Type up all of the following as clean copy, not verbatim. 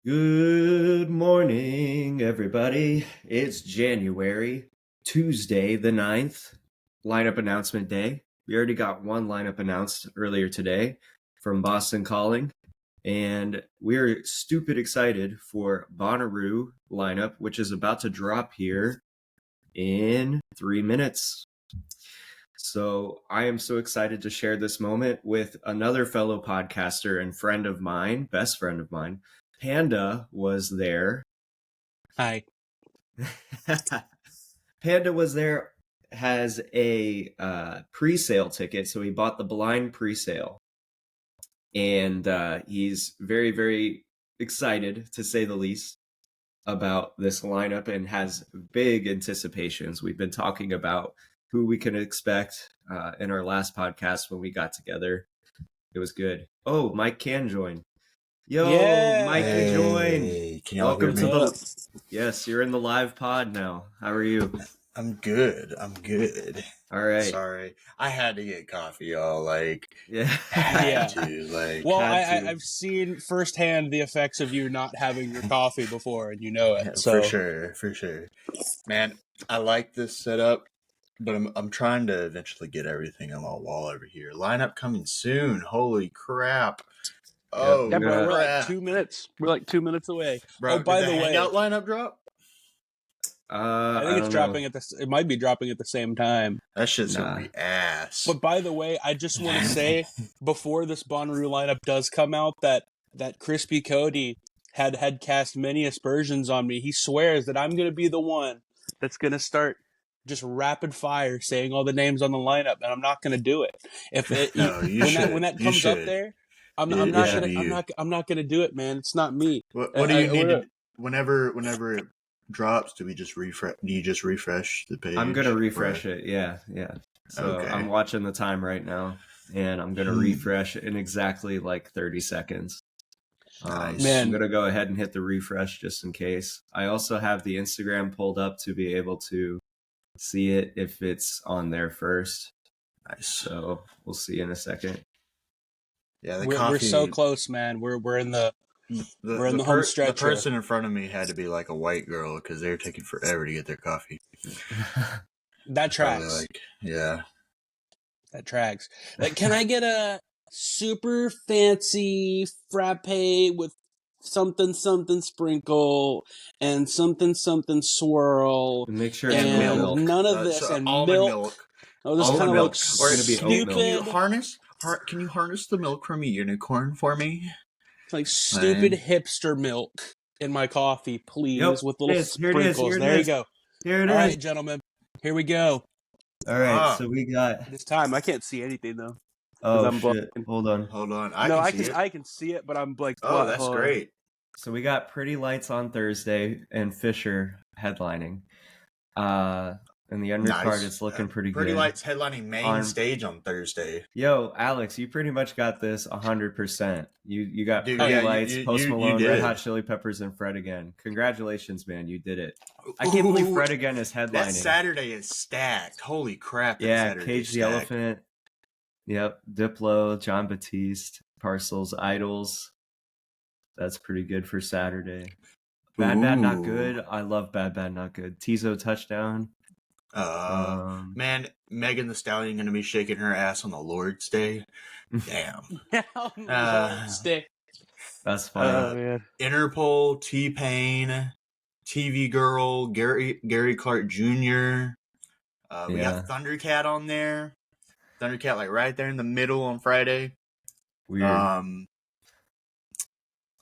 Good morning, everybody. It's January, Tuesday the 9th, lineup announcement day. We already got one lineup announced earlier today from Boston Calling, and we're stupid excited for Bonnaroo lineup, which is about to drop here in 3 minutes. So I am so excited to share this moment with another fellow podcaster and friend of mine, best friend of mine. Panda was there. Hi. Panda was there, has a pre-sale ticket, so he bought the blind pre-sale. And he's very, very excited, to say the least, about this lineup and has big anticipations. We've been talking about who we can expect in our last podcast when we got together. It was good. Oh, Mike can join. Yo, Yeah. Mike, you joined. Can y'all Welcome hear to me? the. Yes, you're in the live pod now. How are you? I'm good. All right. Sorry, I had to get coffee, y'all. Yeah. Had to. Well, had to. I've seen firsthand the effects of you not having your coffee before, and you know it. Yeah, So for sure. Man, I like this setup, but I'm trying to eventually get everything on my wall over here. Lineup coming soon. Holy crap! Oh, yeah, bro, we're like crap. 2 minutes. We're like 2 minutes away. Bro, by did the way, Hangout lineup drop? I think it's dropping at the. It might be dropping at the same time. That shit's gonna be ass. But by the way, I just want to say before this Bonnaroo lineup does come out that Krispy Cody had cast many aspersions on me. He swears that I'm gonna be the one that's gonna start just rapid fire saying all the names on the lineup, and I'm not gonna do it. When that comes up there, I'm not gonna do it, man. It's not me. What do you need to? Whenever it drops, do we just refresh? Do you just refresh the page? I'm gonna refresh it. Yeah. So okay. I'm watching the time right now, and I'm gonna refresh in exactly like 30 seconds. Nice. I'm gonna go ahead and hit the refresh just in case. I also have the Instagram pulled up to be able to see it if it's on there first. Nice. So we'll see in a second. Yeah, we're so close, man. We're in the home stretch. The person in front of me had to be like a white girl because they were taking forever to get their coffee. That tracks. Yeah. That tracks. Can I get a super fancy frappe with something sprinkle and something swirl? And make sure and it's milk. None of this and milk. Oh, this kind of like stupid. Can you harness the milk from a unicorn for me? It's like stupid hipster milk in my coffee, please, with little sprinkles. There you go. Here it is. All right, gentlemen. Here we go. All right, so we got this time. I can't see anything though. Oh shit! Hold on. I can see it, but I'm like, oh, that's great. So we got Pretty Lights on Thursday and Fisher headlining. In the undercard, it's looking pretty good. Pretty Lights headlining main stage on Thursday. Yo, Alex, you pretty much got this 100%. You got Pretty Lights, Post Malone, Red Hot Chili Peppers, and Fred Again. Congratulations, man, you did it. I can't believe Fred Again is headlining. That Saturday is stacked. Holy crap! Yeah, Cage the Elephant. Yep, Diplo, John Batiste, Parcels, Idols. That's pretty good for Saturday. Bad Bad Not Good. I love Bad Bad Not Good. Tizo Touchdown. Man, Megan Thee Stallion gonna be shaking her ass on the Lord's Day. Damn. Lord's Day. That's funny. Interpol, T-Pain, TV Girl, Gary Clark Jr. We got Thundercat on there. Thundercat like right there in the middle on Friday. Weird.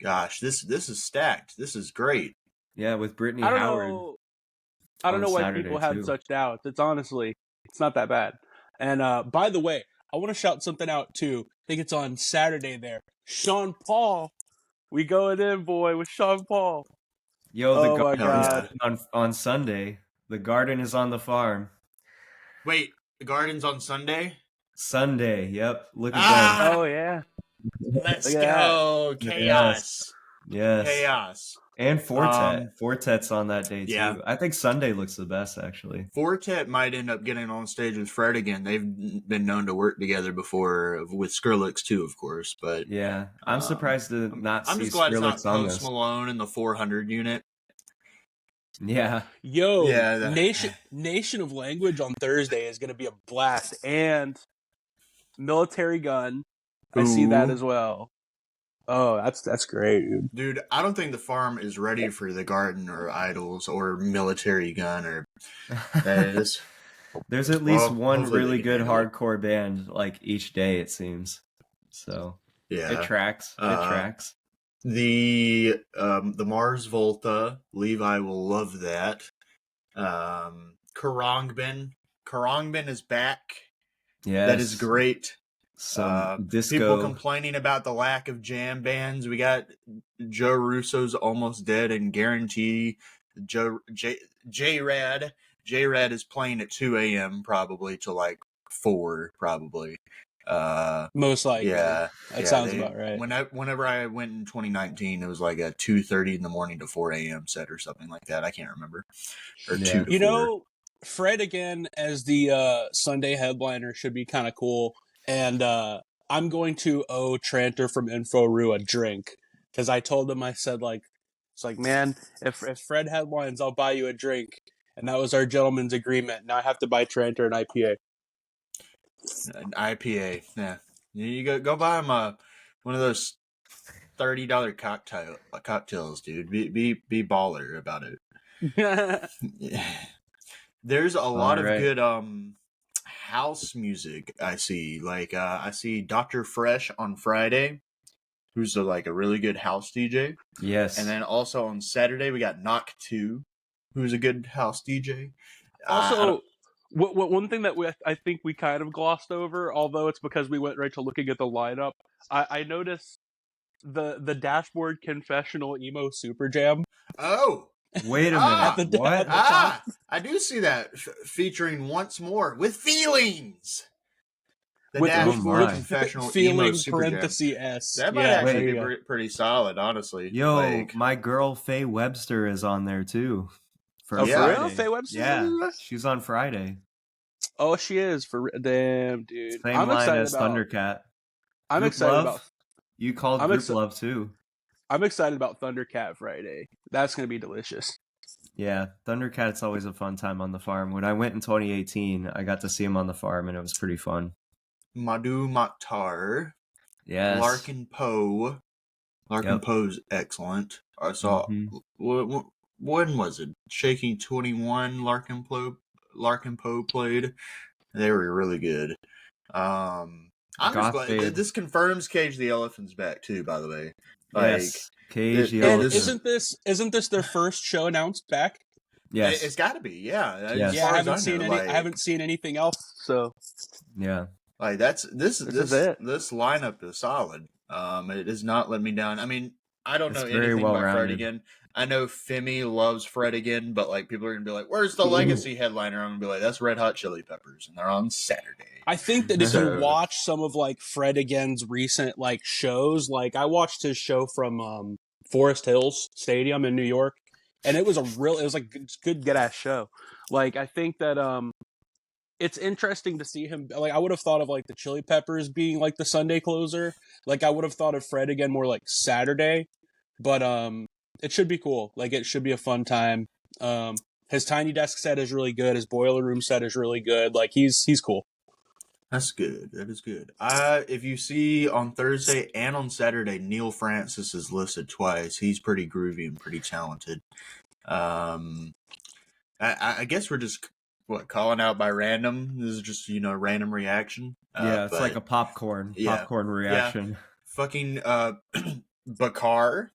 Gosh, this is stacked. This is great. Yeah, with Brittany Howard. I don't know why people have such doubts. It's not that bad. And by the way, I want to shout something out too. I think it's on Saturday there. Sean Paul. We going in, boy, with Sean Paul. Yo, the Garden on Sunday. The Garden is on the farm. Wait, the Garden's on Sunday? Sunday, yep. Look at that. Oh, yeah. Let's go. Chaos. Yes. Chaos. And Fortet. Fortet's on that day, yeah. too. I think Sunday looks the best, actually. Fortet might end up getting on stage with Fred again. They've been known to work together before, with Skrillex, too, of course. But yeah, I'm surprised to not I'm see just glad it's not Skrillex on Post this. Malone in the 400 unit. Yeah. Yo, Yeah, Nation of Language on Thursday is going to be a blast. And Military Gun, I see that Ooh. as well. Oh, that's great, dude. Dude, I don't think the farm is ready for the Garden or Idols or Military Gun or that is. There's at least one hopefully they really can good handle it. hardcore band like each day, it seems. So Yeah, it tracks. It tracks. The Mars Volta, Levi will love that. Karangbin is back. Yes. That is great. Some disco. People complaining about the lack of jam bands. We got Joe Russo's Almost Dead and Guarantee. J-Rad is playing at 2 a.m. probably till like 4 probably. Most likely. Yeah. That sounds about right. Whenever I went in 2019, it was like a 2:30 in the morning to 4 a.m. set or something like that. I can't remember. Or 2 to 4. You know, Fred again as the Sunday headliner should be kind of cool. And I'm going to owe Tranter from InfoRoo a drink because I told him, I said, like, it's like, man, if Fred headlines, I'll buy you a drink. And that was our gentleman's agreement. Now I have to buy Tranter an IPA. An IPA, yeah. You go buy him one of those $30 cocktails, dude. Be baller about it. Yeah. There's a lot of good house music I see. Like I see Dr. Fresh on Friday, who's a really good house DJ. Yes. And then also on Saturday we got Knock 2, who's a good house DJ. Also, one thing that I think we kind of glossed over, although it's because we went right to looking at the lineup, I noticed the Dashboard Confessional Emo Super Jam. Oh! Wait a minute. What? I do see that featuring once more with feelings. The Dashboard Confessional Emo Super Jam. S. That might actually be pretty solid, honestly. Yo, my girl Faye Webster is on there too. For real? Faye Webster? Yeah, she's on Friday. Oh, she is. Damn, dude. Same line as Thundercat. I'm excited about. You called Group Love too. I'm excited about Thundercat Friday. That's going to be delicious. Yeah, Thundercat's always a fun time on the farm. When I went in 2018, I got to see him on the farm, and it was pretty fun. Madhu Mokhtar. Yes. Larkin Poe. Poe's excellent. I saw... When was it? Shaking 21, Larkin Poe played. They were really good. I'm just glad. This confirms Cage the Elephant's back, too, by the way. Yes, Cage the Elephant. Isn't this their first show announced back? Yes, it's got to be. Yeah, yes. I haven't seen anything else. So yeah, this lineup is solid. It does not let me down. I mean, I don't know anything about Fred again. I know Femi loves Fred again, but people are gonna be like, "Where's the legacy headliner?" I'm gonna be like, "That's Red Hot Chili Peppers, and they're on Saturday." I think that if you watch some of Fred again's recent shows, I watched his show from Forest Hills Stadium in New York, and it was a good get ass show. I think that it's interesting to see him. I would have thought of the Chili Peppers being the Sunday closer. I would have thought of Fred again more Saturday, but it should be cool. It should be a fun time. His Tiny Desk set is really good. His Boiler Room set is really good. He's cool. That's good. That is good. If you see on Thursday and on Saturday, Neil Francis is listed twice. He's pretty groovy and pretty talented. I guess we're just calling out by random. This is just random reaction. Yeah, it's like a popcorn reaction. Yeah. Fucking Bakar.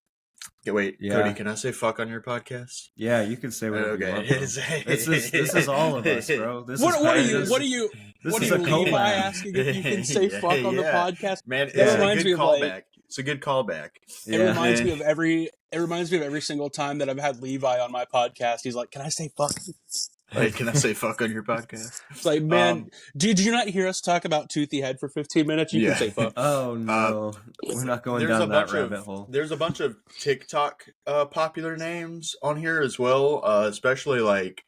Wait, Cody, can I say fuck on your podcast? Yeah, you can say whatever you want. This is all of us, bro. What are you Levi asking if you can say fuck on the podcast? Man, it's a good callback. It's a good callback. It reminds me of every single time that I've had Levi on my podcast. He's like, "Can I say fuck?" Hey, can I say fuck on your podcast? It's like, man, did you not hear us talk about Toothy Head for 15 minutes? You can say fuck. Oh no, we're not going there's down a that bunch rabbit of hole. there's a bunch of TikTok popular names on here as well, especially like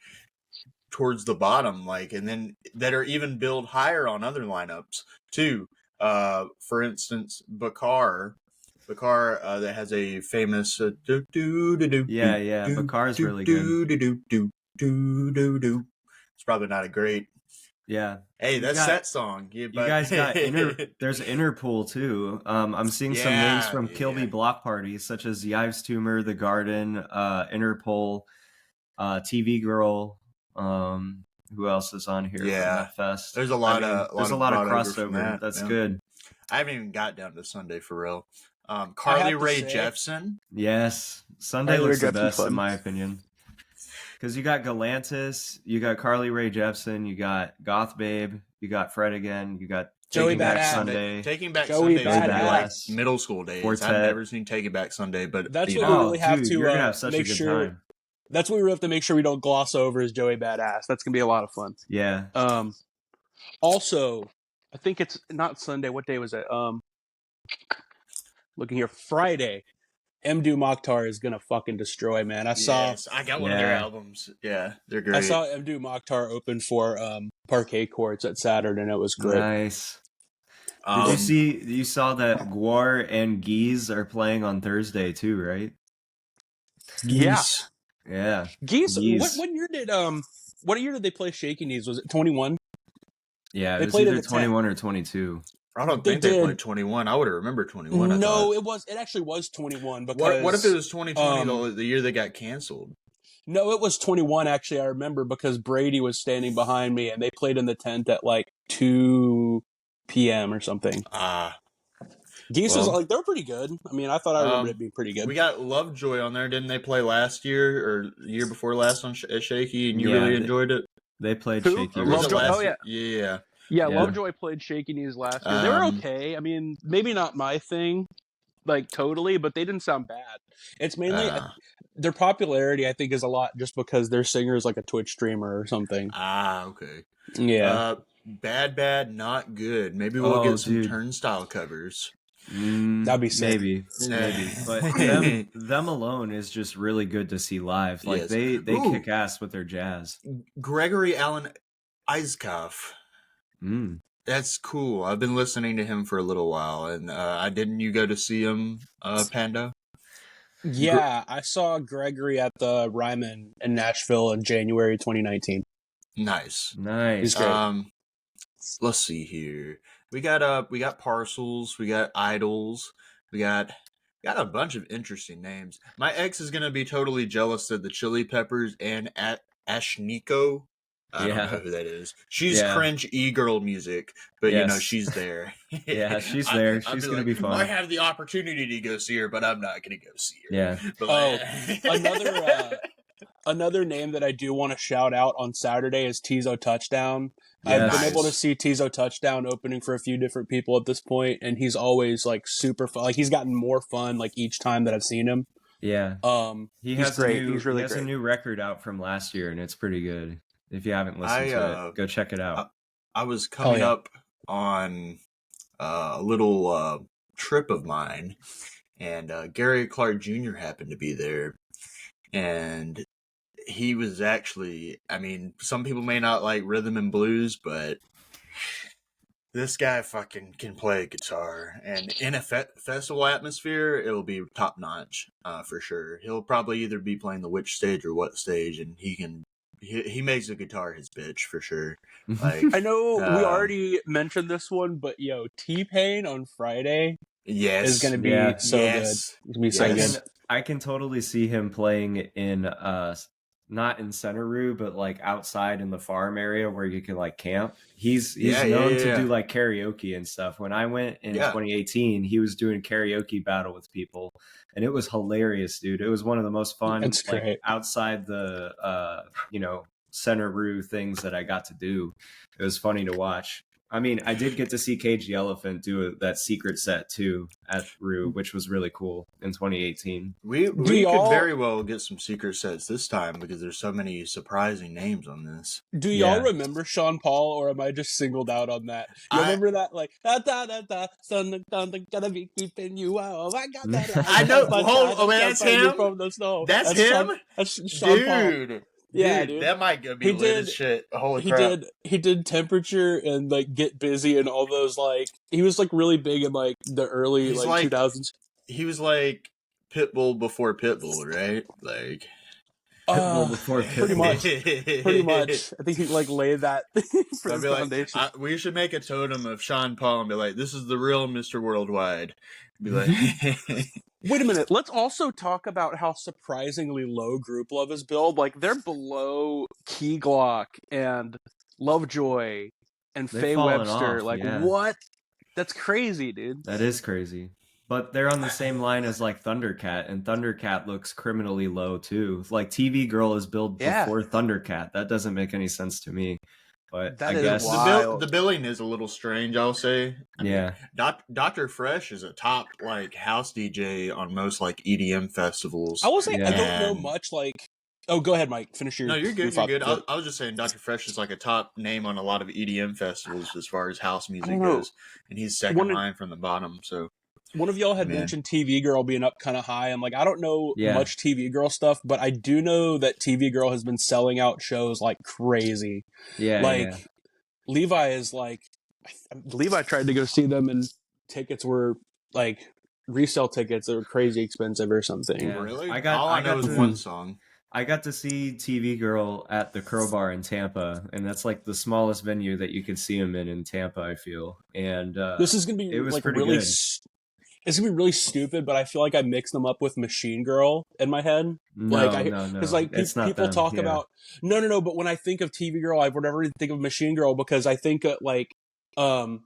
towards the bottom, like, and then that are even billed higher on other lineups too. For instance, Bakar, that has a famous Yeah, Bakar's really good. It's probably not a great. Yeah. Hey, that's that song. Yeah, You but guys got there's Interpol too. I'm seeing some names from Kilby block parties such as Yves Tumor, The Garden, Interpol, TV Girl. Who else is on here from that fest? There's a lot of crossover. That's good. I haven't even got down to Sunday for real. Carly Rae Jepsen. Yes, Sunday looks the best in my opinion. Because you got Galantis, you got Carly Rae Jepsen, you got Goth Babe, you got Fred again, you got Taking Back Sunday. Taking Back Sunday like middle school days. Quartet. I've never seen Taking Back Sunday, but that's what we really have to you're gonna have such a good time. That's what we have to make sure we don't gloss over is Joey Badass. That's gonna be a lot of fun. Yeah. Also, I think it's not Sunday. What day was it? Looking here, Friday. Mdu Mokhtar is gonna fucking destroy, man. I got one of their albums. Yeah, they're great. I saw Mdu Mokhtar open for Parquet Courts at Saturn, and it was great. Nice. You saw that Guar and Geese are playing on Thursday too, right? Geese. Yeah. Geese. What year did they play Shaky Knees? Was it 21? Yeah, it was either 21 or 22. I don't think they played 21. I would have remembered 21. No, it actually was 21. Because what if it was 2020, the year they got canceled? No, it was 21. Actually, I remember because Brady was standing behind me, and they played in the tent at like 2 p.m. or something. Geese was like they're pretty good. I mean, I thought I remember it being pretty good. We got Lovejoy on there. Didn't they play last year or the year before last on Shaky? And you really enjoyed it? They played Shaky. Lovejoy. Yeah, Lovejoy played Shaky Knees last year. They were okay. I mean, maybe not my thing, like totally, but they didn't sound bad. It's mainly their popularity, I think, is a lot just because their singer is like a Twitch streamer or something. Okay. Yeah. Bad, not good. Maybe we'll get some Turnstile covers. That'd be sick. Maybe. But them alone is just really good to see live. Like they kick ass with their jazz. Gregory Alan Eiskopf. That's cool. I've been listening to him for a little while, and didn't you go to see him, Panda? Yeah, I saw Gregory at the Ryman in Nashville in January 2019. Nice. He's great. Let's see here. We got Parcels, we got Idols, we got a bunch of interesting names. My ex is gonna be totally jealous that the Chili Peppers and Ashniko. I don't know who that is. She's cringe e-girl music, but you know she's there. Yeah, she's there. She's gonna be fun. I have the opportunity to go see her, but I'm not gonna go see her. Yeah. But another name that I do want to shout out on Saturday is Tizo Touchdown. I've been able to see Tizo Touchdown opening for a few different people at this point, and he's always like super fun. Like he's gotten more fun like each time that I've seen him. Yeah. He's great. He's really great. He has a new record out from last year, and it's pretty good. If you haven't listened to it, go check it out. I was coming up on a little trip of mine, and Gary Clark Jr. happened to be there, and he was actually, I mean, some people may not like rhythm and blues, but this guy fucking can play guitar, and in a festival atmosphere, it'll be top notch for sure. He'll probably either be playing the which stage or what stage, and he makes the guitar his bitch for sure. Like I know we already mentioned this one, but T-Pain on Friday is going to be so good. It's going to be so good. I can totally see him playing in not in Centeroo, but like outside in the farm area where you can like camp. He's known to do like karaoke and stuff. When I went in 2018, he was doing karaoke battle with people, and it was hilarious, dude. It was one of the most fun outside the Centeroo things that I got to do. It was funny to watch. I mean, I did get to see Cage the Elephant do that secret set too at Rue, which was really cool in 2018. We could y'all- very well get some secret sets this time because there's so many surprising names on this. Do y'all remember Sean Paul, or am I just singled out on that? You remember that, like, da da da da, son, gonna be keeping you out. I got that. I know. Oh, man, that's him. From the snow. That's him. That's Sean Paul. Dude. Yeah, dude. That might be lit as shit. Holy crap. He did Temperature and like Get Busy and all those, like, he was like really big in like the early like 2000s. He was like Pitbull before Pitbull, right? Like Pitbull before Pitbull. Pretty much. I think he like laid that for his foundation. Like, we should make a totem of Sean Paul and be like, this is the real Mr. Worldwide. Be like, wait a minute. Let's also talk about how surprisingly low Group Love is billed. Like, they're below Key Glock and Lovejoy and Faye Webster. Off, yeah. What? That's crazy, dude. That is crazy. But they're on the same line as like Thundercat, and Thundercat looks criminally low too. Like TV Girl is billed before Thundercat. That doesn't make any sense to me. But I guess the billing is a little strange, I'll say. I mean, Dr. Fresh is a top like house DJ on most like EDM festivals. I will say I don't know much. Like, oh, go ahead, Mike. Finish your. No, you're good. You're good. I was just saying, Dr. Fresh is like a top name on a lot of EDM festivals as far as house music goes, and he's second line from the bottom. So. One of y'all had mentioned TV Girl being up kind of high. I'm like, I don't know much TV Girl stuff, but I do know that TV Girl has been selling out shows like crazy. Yeah, like Levi is like, Levi tried to go see them, and tickets were like resale tickets that were crazy expensive or something. Yeah. Really? All I know is one song. I got to see TV Girl at the Crowbar in Tampa, and that's like the smallest venue that you could see him in Tampa, I feel. And this is gonna be like really. It's gonna be really stupid, but I feel like I mix them up with Machine Girl in my head. No, because like people talk about no. But when I think of TV Girl, I would never think of Machine Girl because I think like one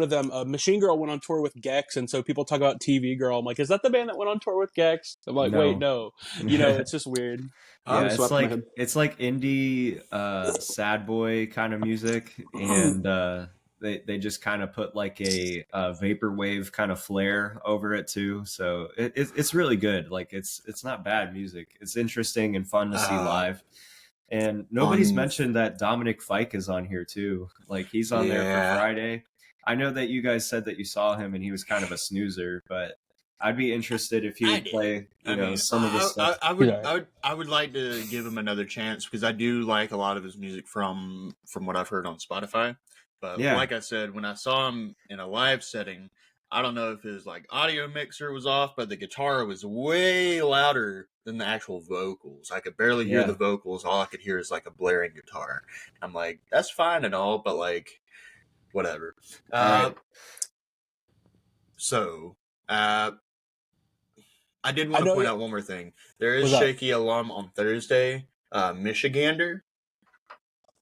of them, Machine Girl went on tour with Gex, and so people talk about TV Girl. I'm like, is that the band that went on tour with Gex? I'm like, wait, no. You know, it's just weird. Yeah, it's like indie sad boy kind of music, and they just kind of put like a vaporwave kind of flair over it too. So it's really good. Like it's not bad music. It's interesting and fun to see live. And nobody's mentioned that Dominic Fike is on here too. Like he's on there for Friday. I know that you guys said that you saw him and he was kind of a snoozer, but I'd be interested if he would play, some of the stuff. I would like to give him another chance because I do like a lot of his music from what I've heard on Spotify. But like I said, when I saw him in a live setting, I don't know if his like audio mixer was off, but the guitar was way louder than the actual vocals. I could barely hear the vocals. All I could hear is like a blaring guitar. I'm like, that's fine and all, but like, whatever. So, I did want to point out one more thing. There is Shaky alum on Thursday, Michigander.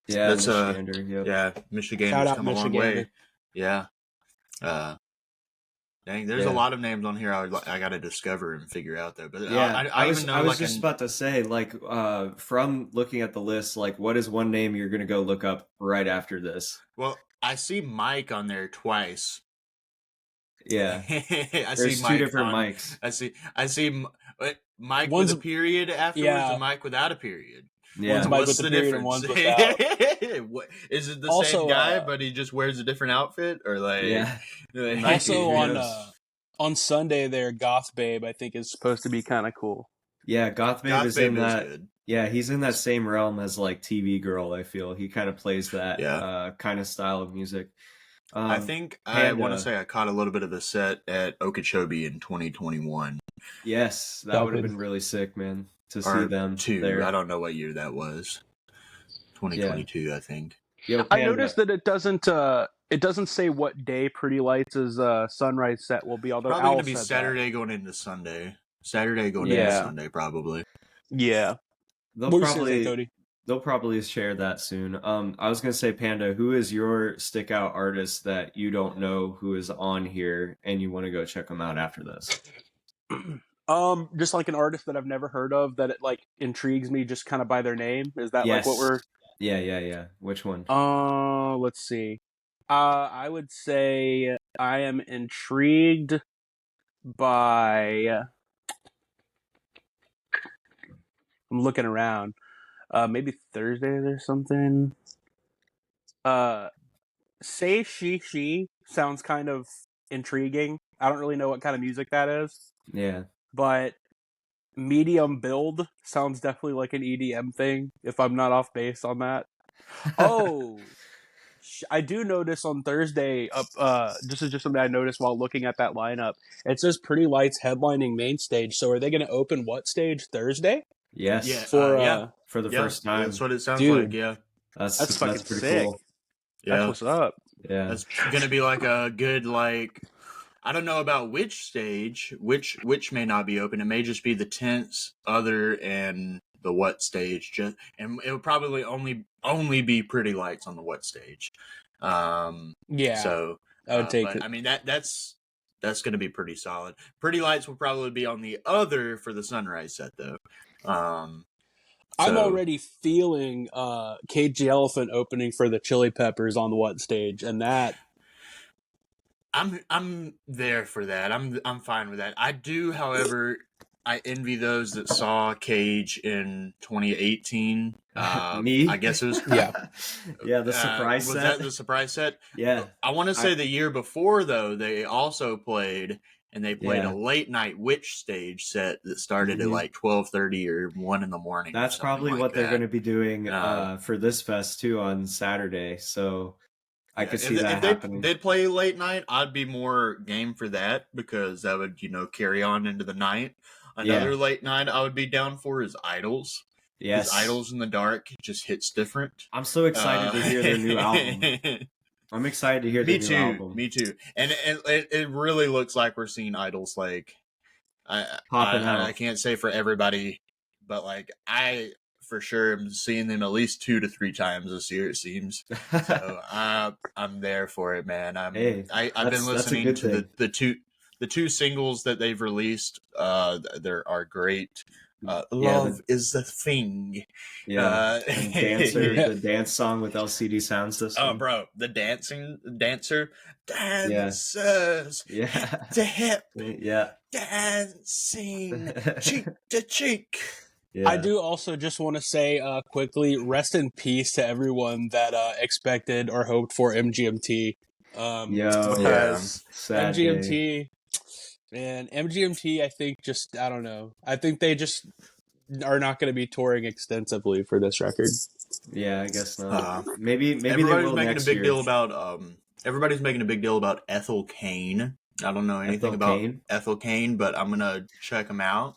Yeah, that's Michigander. Yeah, Michigander's come a long way. Yeah. Dang, there's a lot of names on here I got to discover and figure out though. But I was just about to say, like, from looking at the list, like, what is one name you're gonna go look up right after this? Well, I see Mike on there twice. Yeah, there's two different Mikes. I see Mike with a period afterwards and Mike without a period. Yeah, what's the difference? Is it the same guy, but he just wears a different outfit, or like? Also on Sunday, there, Goth Babe, I think is supposed to be kind of cool. Yeah, Goth Babe is in that. Good. Yeah, he's in that same realm as like TV Girl. I feel he kind of plays that kind of style of music. I think I want to say I caught a little bit of a set at Okeechobee in 2021. Yes, that would have been really sick, man. To see them there. I don't know what year that was. 2022, I think. I noticed that it doesn't say what day Pretty Lights' sunrise set will be. Although probably going to be Saturday going into Sunday. Saturday going into Sunday, probably. Yeah. They'll probably share that soon. I was going to say, Panda, who is your stick out artist that you don't know who is on here and you want to go check them out after this? Just like an artist that I've never heard of that it like intrigues me just kind of by their name. Is that like what we're? Yeah. Which one? Let's see. I would say I am intrigued by. I'm looking around. Maybe Thursday or something. Say She sounds kind of intriguing. I don't really know what kind of music that is, Yeah. but Medium Build sounds definitely like an EDM thing, if I'm not off base on that. Oh, I do notice on Thursday, this is just something I noticed while looking at that lineup. It says Pretty Lights headlining main stage. So are they going to open what stage Thursday? Yes. Yeah, For For the yeah, first time. that's what it sounds dude, like. Yeah, that's That's fucking pretty sick. cool. That's yeah, what's up. Yeah. that's gonna be like a good like. I don't know about which stage, which may not be open. It may just be the tents, other and the what stage. Just and it will probably only be Pretty Lights on the what stage. Yeah, So, I would take but it. I mean that's going to be pretty solid. Pretty Lights will probably be on the other for the sunrise set though. I'm So already feeling Cage the Elephant opening for the Chili Peppers on the what stage, and that I'm there for that. I'm fine with that. I do, however, I envy those that saw Cage in 2018. Me? I guess it was yeah. Yeah, the surprise was set. that the surprise set? Yeah. I want to say the year before though they also played and they played Yeah. a late night witch stage set that started at like 12:30 or 1 in the morning. That's or something probably like what they're going to be doing Uh, for this fest too on Saturday. So I Yeah, could see if that they happening. did play late night, I'd be more game for that because that would, carry on into the night. Another Yeah. late night I would be down for is Idols. Because Yes. Idols in the Dark just hits different. I'm so excited to hear their new album. I'm excited to hear their new album. Me too. And it really looks like we're seeing Idols like Popping I out. can't say for everybody, but like I for sure am seeing them at least 2 to 3 times this year. It seems so. I'm there for it, man. I've been that's a listening good to thing. the two singles that they've released. There are great. Yeah, Love is the thing. Yeah. And Dancer, Yeah. the dance song with LCD Sound System. Oh, bro, the dancer, Yeah. dancers, Yeah. hip to hip, Yeah. dancing, cheek to cheek. Yeah. I do also just want to say quickly, rest in peace to everyone that expected or hoped for MGMT. Because sad day. MGMT, man, MGMT, I think I don't know. I think they just are not going to be touring extensively for this record. Yeah, I guess not. Maybe Everybody's they will making next a big year. deal about everybody's making a big deal about Ethel Cain. I don't know anything about Ethel Cain, but I'm gonna check him out.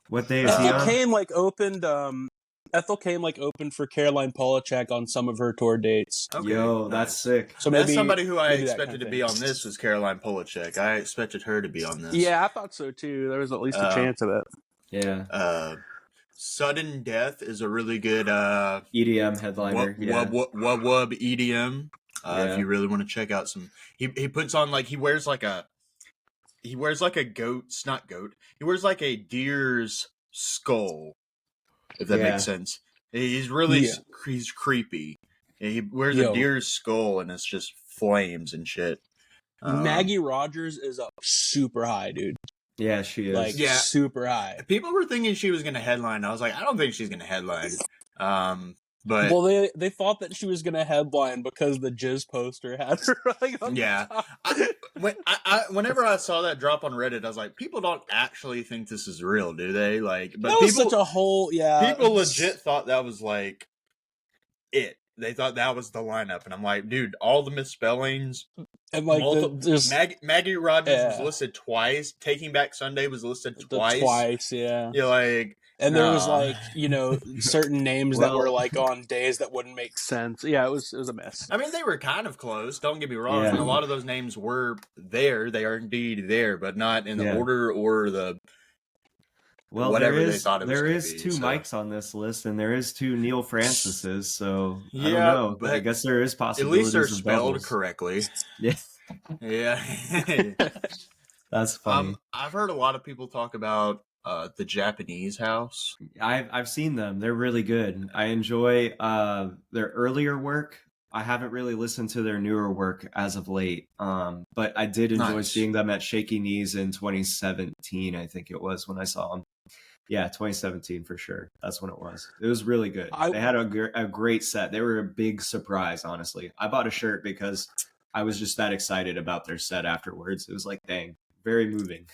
What day is he on? Ethel Cain opened for Caroline Polachek on some of her tour dates. Okay, Yo, that's sick. So maybe that's somebody who I maybe expected to be on this was Caroline Polachek. I expected her to be on this. Yeah, I thought so too. There was at least a chance of it. Yeah. Sudden Death is a really good EDM headliner. Wub EDM. If you really want to check out some, he puts on he wears like a goat's not goat. He wears like a deer's skull, if that makes sense. He's really he's creepy. He wears a deer's skull and it's just flames and shit. Maggie Rogers is up super high, dude. Yeah, she is. Super high. People were thinking she was going to headline. I was like, I don't think she's going to headline. But they thought that she was going to headline because the Jizz poster had her on the top. Whenever I saw that drop on Reddit, I was like, people don't actually think this is real, do they? But that was such a whole people legit thought that was it. They thought that was the lineup, and I'm like, dude, all the misspellings and Maggie Rogers was listed twice. Taking Back Sunday was listed twice. Yeah. You're and there was certain names that were on days that wouldn't make sense. Yeah, it was a mess. I mean, they were kind of close. Don't get me wrong. Yeah. A lot of those names were there. They are indeed there, but not in the order or the. Well, whatever they thought it was. There is two Mikes on this list, and there is 2 Neil Francises. So I don't know, but I guess there is possibilities. At least they're spelled correctly. Yeah, yeah. That's funny. I've heard a lot of people talk about the Japanese house. I've seen them. They're really good. I enjoy their earlier work. I haven't really listened to their newer work as of late. But I did enjoy Nice. seeing them at Shaky Knees in 2017. I think it was when I saw them. Yeah, 2017 for sure. That's when it was. It was really good. They had a great set. They were a big surprise, honestly. I bought a shirt because I was just that excited about their set afterwards. It was like, dang, very moving.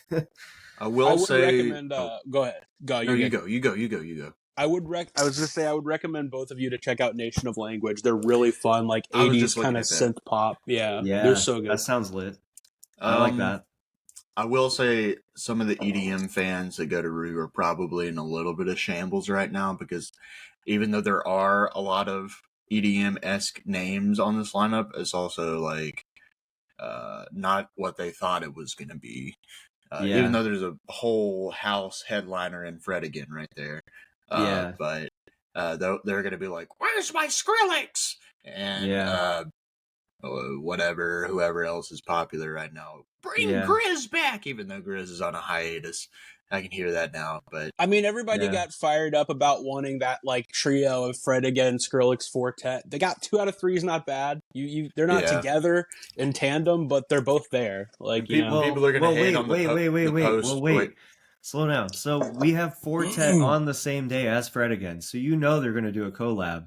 I would recommend. Go ahead. Go. No, you go. I was gonna say I would recommend both of you to check out Nation of Language. They're really fun, like I was 80s just looking kind of at that. synth pop. Yeah, Yeah, they're so good. that sounds lit. I like that. I will say some of the EDM fans that go to Rue are probably in a little bit of shambles right now because even though there are a lot of EDM-esque names on this lineup, it's also like not what they thought it was going to be. Even though there's a whole house headliner in Fred again right there. But they're going to be like, where's my Skrillex? And whoever else is popular right now. Bring Grizz back, even though Grizz is on a hiatus. I can hear that now, but I mean, everybody got fired up about wanting that like trio of Fred again, Skrillex, Fortet. They got 2 out of 3 is not bad. They're not together in tandem, but they're both there. Like people are gonna hate on the wait. Slow down. So we have Fortet on the same day as Fred again, so you know they're gonna do a collab.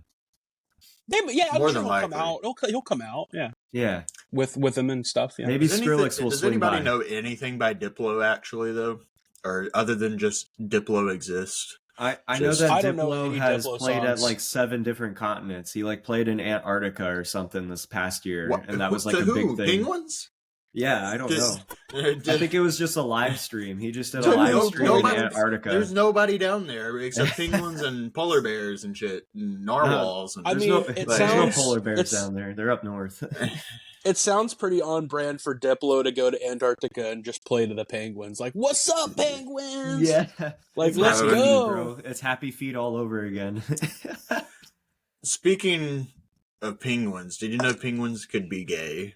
I'm sure he'll come out. He'll come out. Yeah. With them and stuff. Yeah. Maybe Skrillex will does swing anybody by. know anything by Diplo actually though, or other than just Diplo exists? I know that Diplo has played songs. at like 7 different continents. He like played in Antarctica or something this past year, and that was like a big thing. Penguins? Yeah, I don't know. I think it was just a live stream. He just did a live stream in Antarctica. There's nobody down there except penguins and polar bears and shit, and narwhals. There's no polar bears down there. They're up north. It sounds pretty on brand for Diplo to go to Antarctica and just play to the penguins. Like, what's up, penguins? Yeah. Like, let's go. Bro. It's Happy Feet all over again. Speaking of penguins, did you know penguins could be gay?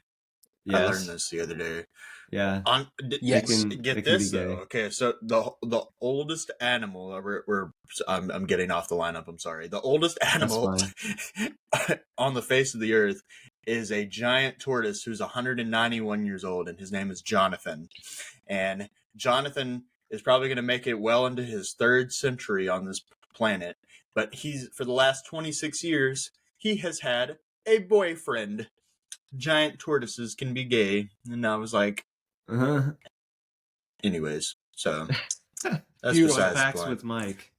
Yes. I learned this the other day. Yeah. Get this though. Okay, so the oldest animal I'm getting off the lineup. I'm sorry. The oldest animal on the face of the earth is a giant tortoise who's 191 years old, and his name is Jonathan. And Jonathan is probably going to make it well into his 3rd century on this planet. But for the last 26 years, he has had a boyfriend. Giant tortoises can be gay. And I was like, anyways, so that's besides facts with Mike.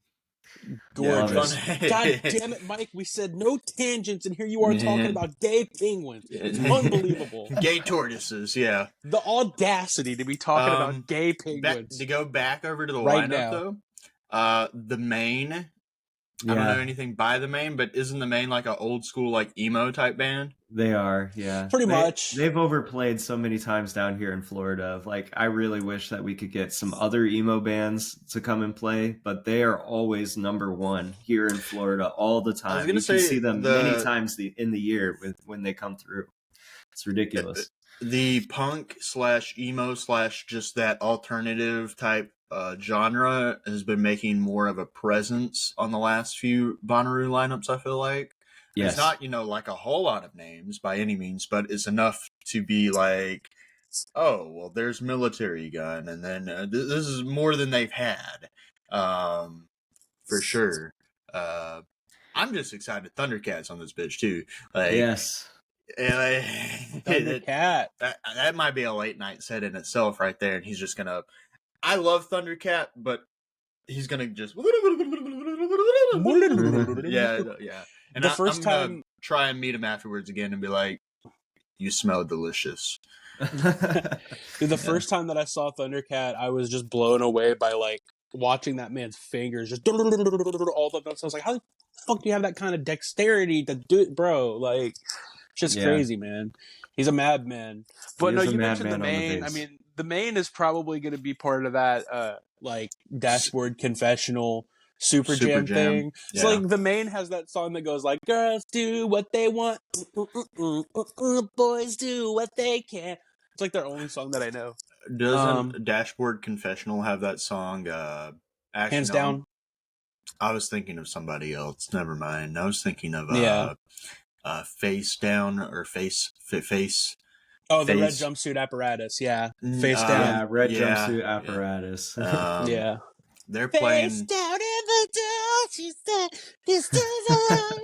Gorgeous. God damn it, Mike. We said no tangents, and here you are talking about gay penguins. It's unbelievable. Gay tortoises, yeah. The audacity to be talking about gay penguins. To go back over to the lineup, though, the Maine. I don't know anything by the Maine, but isn't the Maine like an old school like emo type band? They are, yeah. Pretty much. They've overplayed so many times down here in Florida. Like, I really wish that we could get some other emo bands to come and play, but they are always number 1 here in Florida all the time. You can see them many times in the year when they come through. It's ridiculous. The punk / emo / just that alternative type genre has been making more of a presence on the last few Bonnaroo lineups, I feel like. Yes. It's not, like a whole lot of names by any means, but it's enough to be like, oh, well, there's Military Gun, and then this is more than they've had, for sure. I'm just excited. Thundercat's on this bitch, too. Like, yes. Thundercat. That might be a late night set in itself right there, and he's just going to... I love Thundercat, but he's going to just... yeah. And I'm gonna try and meet him afterwards again and be like, you smell delicious. Dude, the first time that I saw Thundercat, I was just blown away by like watching that man's fingers just all the notes. I was like, how the fuck do you have that kind of dexterity to do it, bro? Like, it's just crazy, man. He's a madman. But no, you mentioned the Maine. I mean, the Maine is probably going to be part of that like Dashboard Confessional Super Jam thing. Yeah. So like the Maine has that song that goes like, girls do what they want, boys do what they can. It's like their only song that I know. Doesn't Dashboard Confessional have that song? Hands Down. I was thinking of somebody else. Never mind. I was thinking of face down or face. Oh, the red Face. jumpsuit apparatus. Yeah, face down. Yeah, red Yeah, jumpsuit apparatus. Yeah. They're Face playing. down in the dirt, she said, this is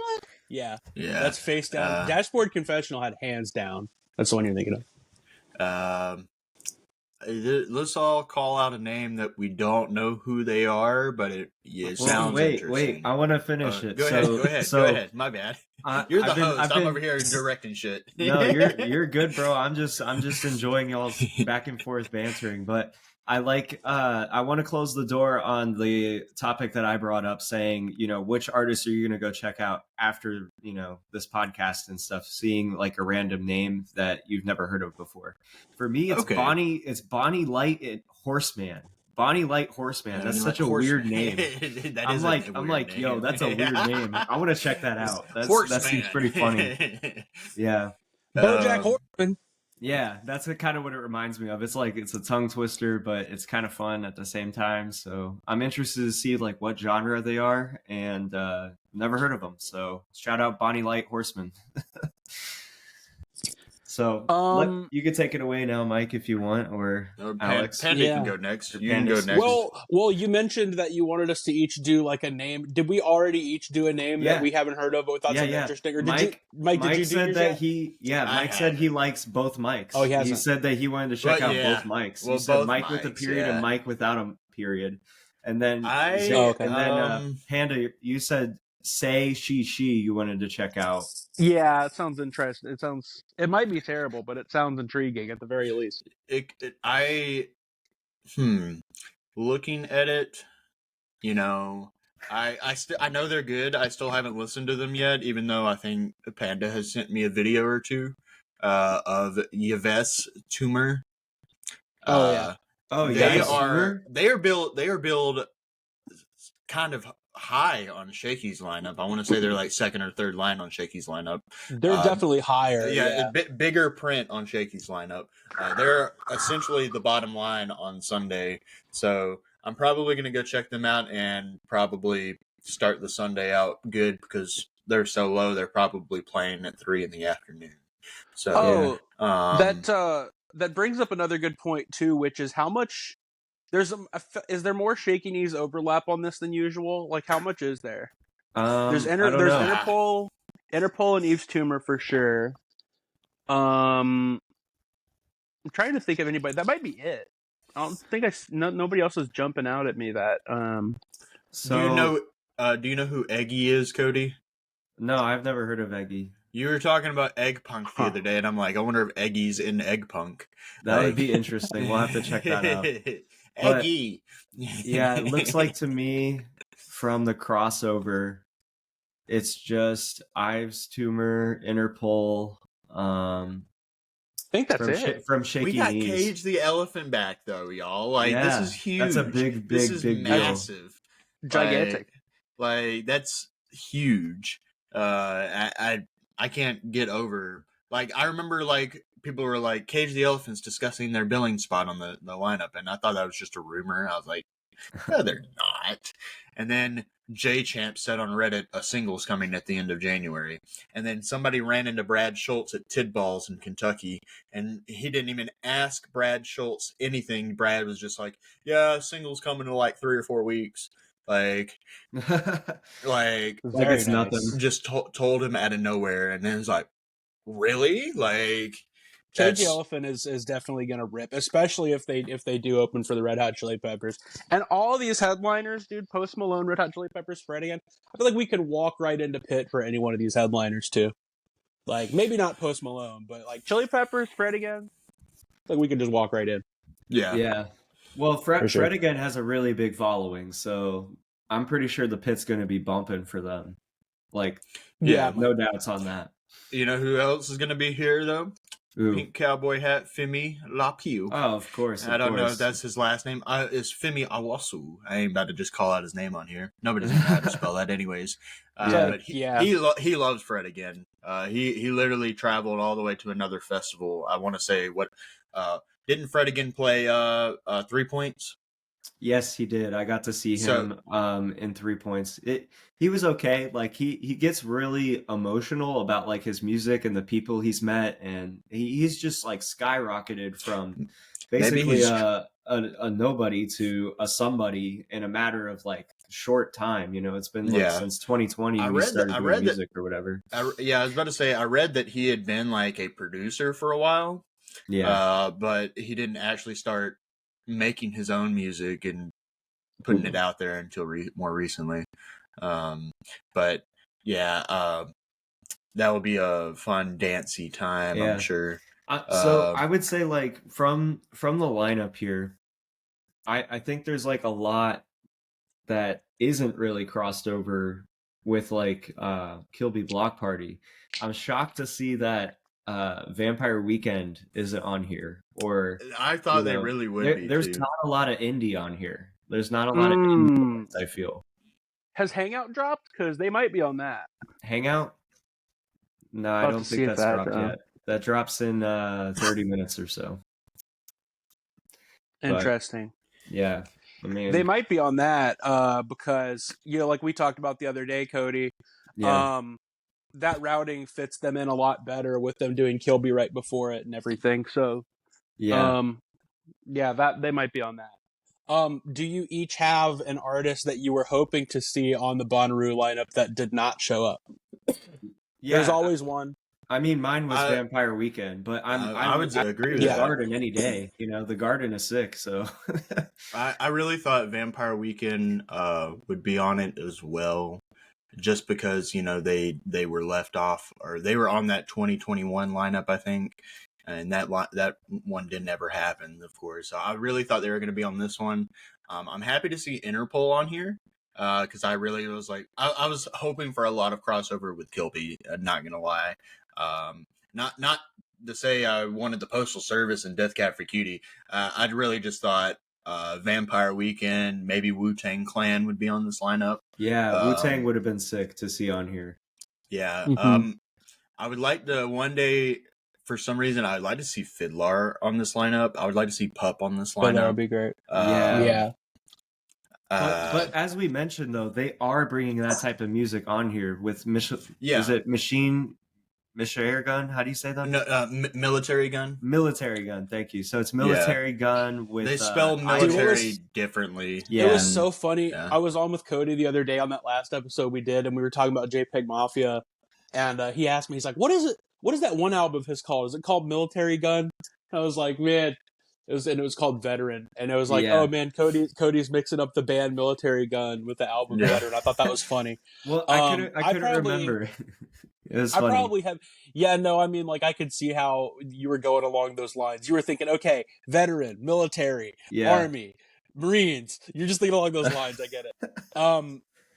yeah, Yeah. that's face down. Dashboard Confessional had hands down. That's the one you're thinking of. Let's all call out a name that we don't know who they are, but it sounds interesting. Wait! I want to finish it. Go ahead. My bad. You're the host. I'm over here directing shit. No, you're good, bro. I'm just enjoying y'all's back and forth bantering. But I want to close the door on the topic that I brought up, saying, which artists are you gonna go check out after this podcast and stuff? Seeing like a random name that you've never heard of before. For me, it's Bonnie. It's Bonnie Light and Horseman. Bonnie Light Horseman. That's such a weird name. I'm like, yo, that's a weird name. I want to check that out. That seems pretty funny. Yeah. BoJack Horseman. Yeah, that's kind of what it reminds me of. It's like it's a tongue twister, but it's kind of fun at the same time. So I'm interested to see like what genre they are, and never heard of them. So shout out Bonnie Light Horseman. So you can take it away now, Mike, if you want, or Alex. Panda can go next. You can go next. Well, you mentioned that you wanted us to each do like a name. Did we already each do a name that we haven't heard of but we thought something interesting? Or did Mike, did you said that Mike said he likes both mics. Oh, he said that he wanted to check out both mics. Well, he said Mike mics, with a period and Mike without a period. And then Panda, you said Say She you wanted to check out. Yeah, it sounds interesting. It might be terrible, but it sounds intriguing at the very least. Looking at it, I know they're good. I still haven't listened to them yet, even though I think Panda has sent me a video or two of Yves Tumor. They are billed kind of high on Shaky's lineup. I want to say they're like second or third line on Shaky's lineup. They're definitely higher. Yeah, a bigger print on Shaky's lineup. They're essentially the bottom line on Sunday. So I'm probably going to go check them out and probably start the Sunday out good because they're so low. They're probably playing at 3 p.m. So that brings up another good point too, which is how much. Is there more Shaky Knees overlap on this than usual? Like, how much is there? There's Interpol and Yves Tumor for sure. I'm trying to think of anybody. That might be it. I don't think nobody else is jumping out at me that. Do you know who Eggy is, Cody? No, I've never heard of Eggy. You were talking about Egg Punk the other day, and I'm like, I wonder if Eggy's in Egg Punk. That would be interesting. We'll have to check that out. Eggy. Yeah, it looks like to me from the crossover, it's just Yves Tumor, Interpol. I think that's it. From Shaky We got Knees. Cage the Elephant back thoe, y'all. Like this is huge. That's a big massive, gigantic. Like that's huge. I can't get over. Like I remember, like people were like Cage the Elephant's discussing their billing spot on the lineup, and I thought that was just a rumor. I was like, no, they're not. And then J Champ said on Reddit a single's coming at the end of January, and then somebody ran into Brad Schultz at Tidballs in Kentucky, and he didn't even ask Brad Schultz anything. Brad was just like, "Yeah, single's coming in like 3 or 4 weeks." Like it's nothing. Just told him out of nowhere, and then it's like, really? Like, Cage the Elephant is definitely going to rip, especially if they do open for the Red Hot Chili Peppers and all these headliners, dude. Post Malone, Red Hot Chili Peppers, Fred again. I feel like we could walk right into Pitt for any one of these headliners too. Like maybe not Post Malone, but like Chili Peppers, Fred again. Like we could just walk right in. Yeah. Well, Fred again has a really big following, so I'm pretty sure the Pit's going to be bumping for them. Like, no doubts on that. You know who else is going to be here though? Ooh. Pink cowboy hat, Femi Lapiu. Oh, of course. I don't know if that's his last name. It's Femi Awasu. I ain't about to just call out his name on here. Nobody's gonna know how to spell that, anyways. But he loves Fred again. He literally traveled all the way to another festival. I want to say didn't Fred again play 3 Points? Yes, he did. I got to see So him in 3 points. He was okay. Like he gets really emotional about like his music and the people he's met, and he's just like skyrocketed from maybe basically he's a nobody to a somebody in a matter of like short time. You know, it's been like yeah. since 2020 I we read that. started I doing read that. music or whatever. Yeah, I was about to say. I read that he had been like a producer for a while, Yeah. but he didn't actually start making his own music and putting it out there until more recently. Um, but yeah, that will be a fun dancey time, I'm Yeah. sure. So I would say like from the lineup here, I think there's like a lot that isn't really crossed over with like Kilby Block Party. I'm shocked to see that Vampire Weekend isn't on here, or I you thought they know, really would be there's too. not a lot of indie on here. There's not a lot of indie bands, I feel. Has Hangout dropped? Because they might be on that. Hangout? No, I I'll have don't to see think if that's that. dropped yet. That drops in 30 minutes or so. But Interesting. yeah, I mean, They might be on that because, you know, like we talked about the other day, Cody, yeah, that routing fits them in a lot better with them doing Kilby right before it and everything. So, yeah. yeah, that they might be on that. Do you each have an artist that you were hoping to see on the Bonnaroo lineup that did not show up? There's Yeah, always one. I mean, mine was I Vampire Weekend, but I would agree with the Yeah. that. Garden any day. You know, the Garden is sick, so I really thought Vampire Weekend would be on it as well, just because they were left off, or they were on that 2021 lineup, I think, and that one didn't ever happen, of course. So I really thought they were going to be on this one. I'm happy to see Interpol on here because I really was like I was hoping for a lot of crossover with Kilby. Not gonna lie, not to say I wanted the Postal Service and Death Cab for Cutie. I'd really just thought Vampire Weekend, maybe Wu-Tang Clan would be on this lineup. yeah, Wu-Tang would have been sick to see on here. Yeah. Mm-hmm. I would like to one day, for some reason, I'd like to see Fiddler on this lineup. I would like to see Pup on this But that lineup. would be great. Yeah. Yeah. But as we mentioned though, they are bringing that type of music on here with Yeah. is it Machine Gun? How do you say that? No, Military Gun. Military Gun. Thank you. So it's Military Gun with They spell military differently. It was so and- funny. yeah. I was on with Cody the other day on that last episode we did, and we were talking about JPEG Mafia, and he asked me, he's like, "What is it? What is that one album of his called? Is it called Military Gun?" I was like, "Man." It was called Veteran, and it was like, Yeah. oh man, Cody's mixing up the band Military Gun with the album Yeah. Veteran. I thought that was funny. Well, I couldn't probably- remember. It was I funny. probably have, yeah, no, I mean, like, I could see how you were going along those lines. You were thinking, okay, veteran, military, Yeah. Army, Marines. You're just thinking along those lines. I get it.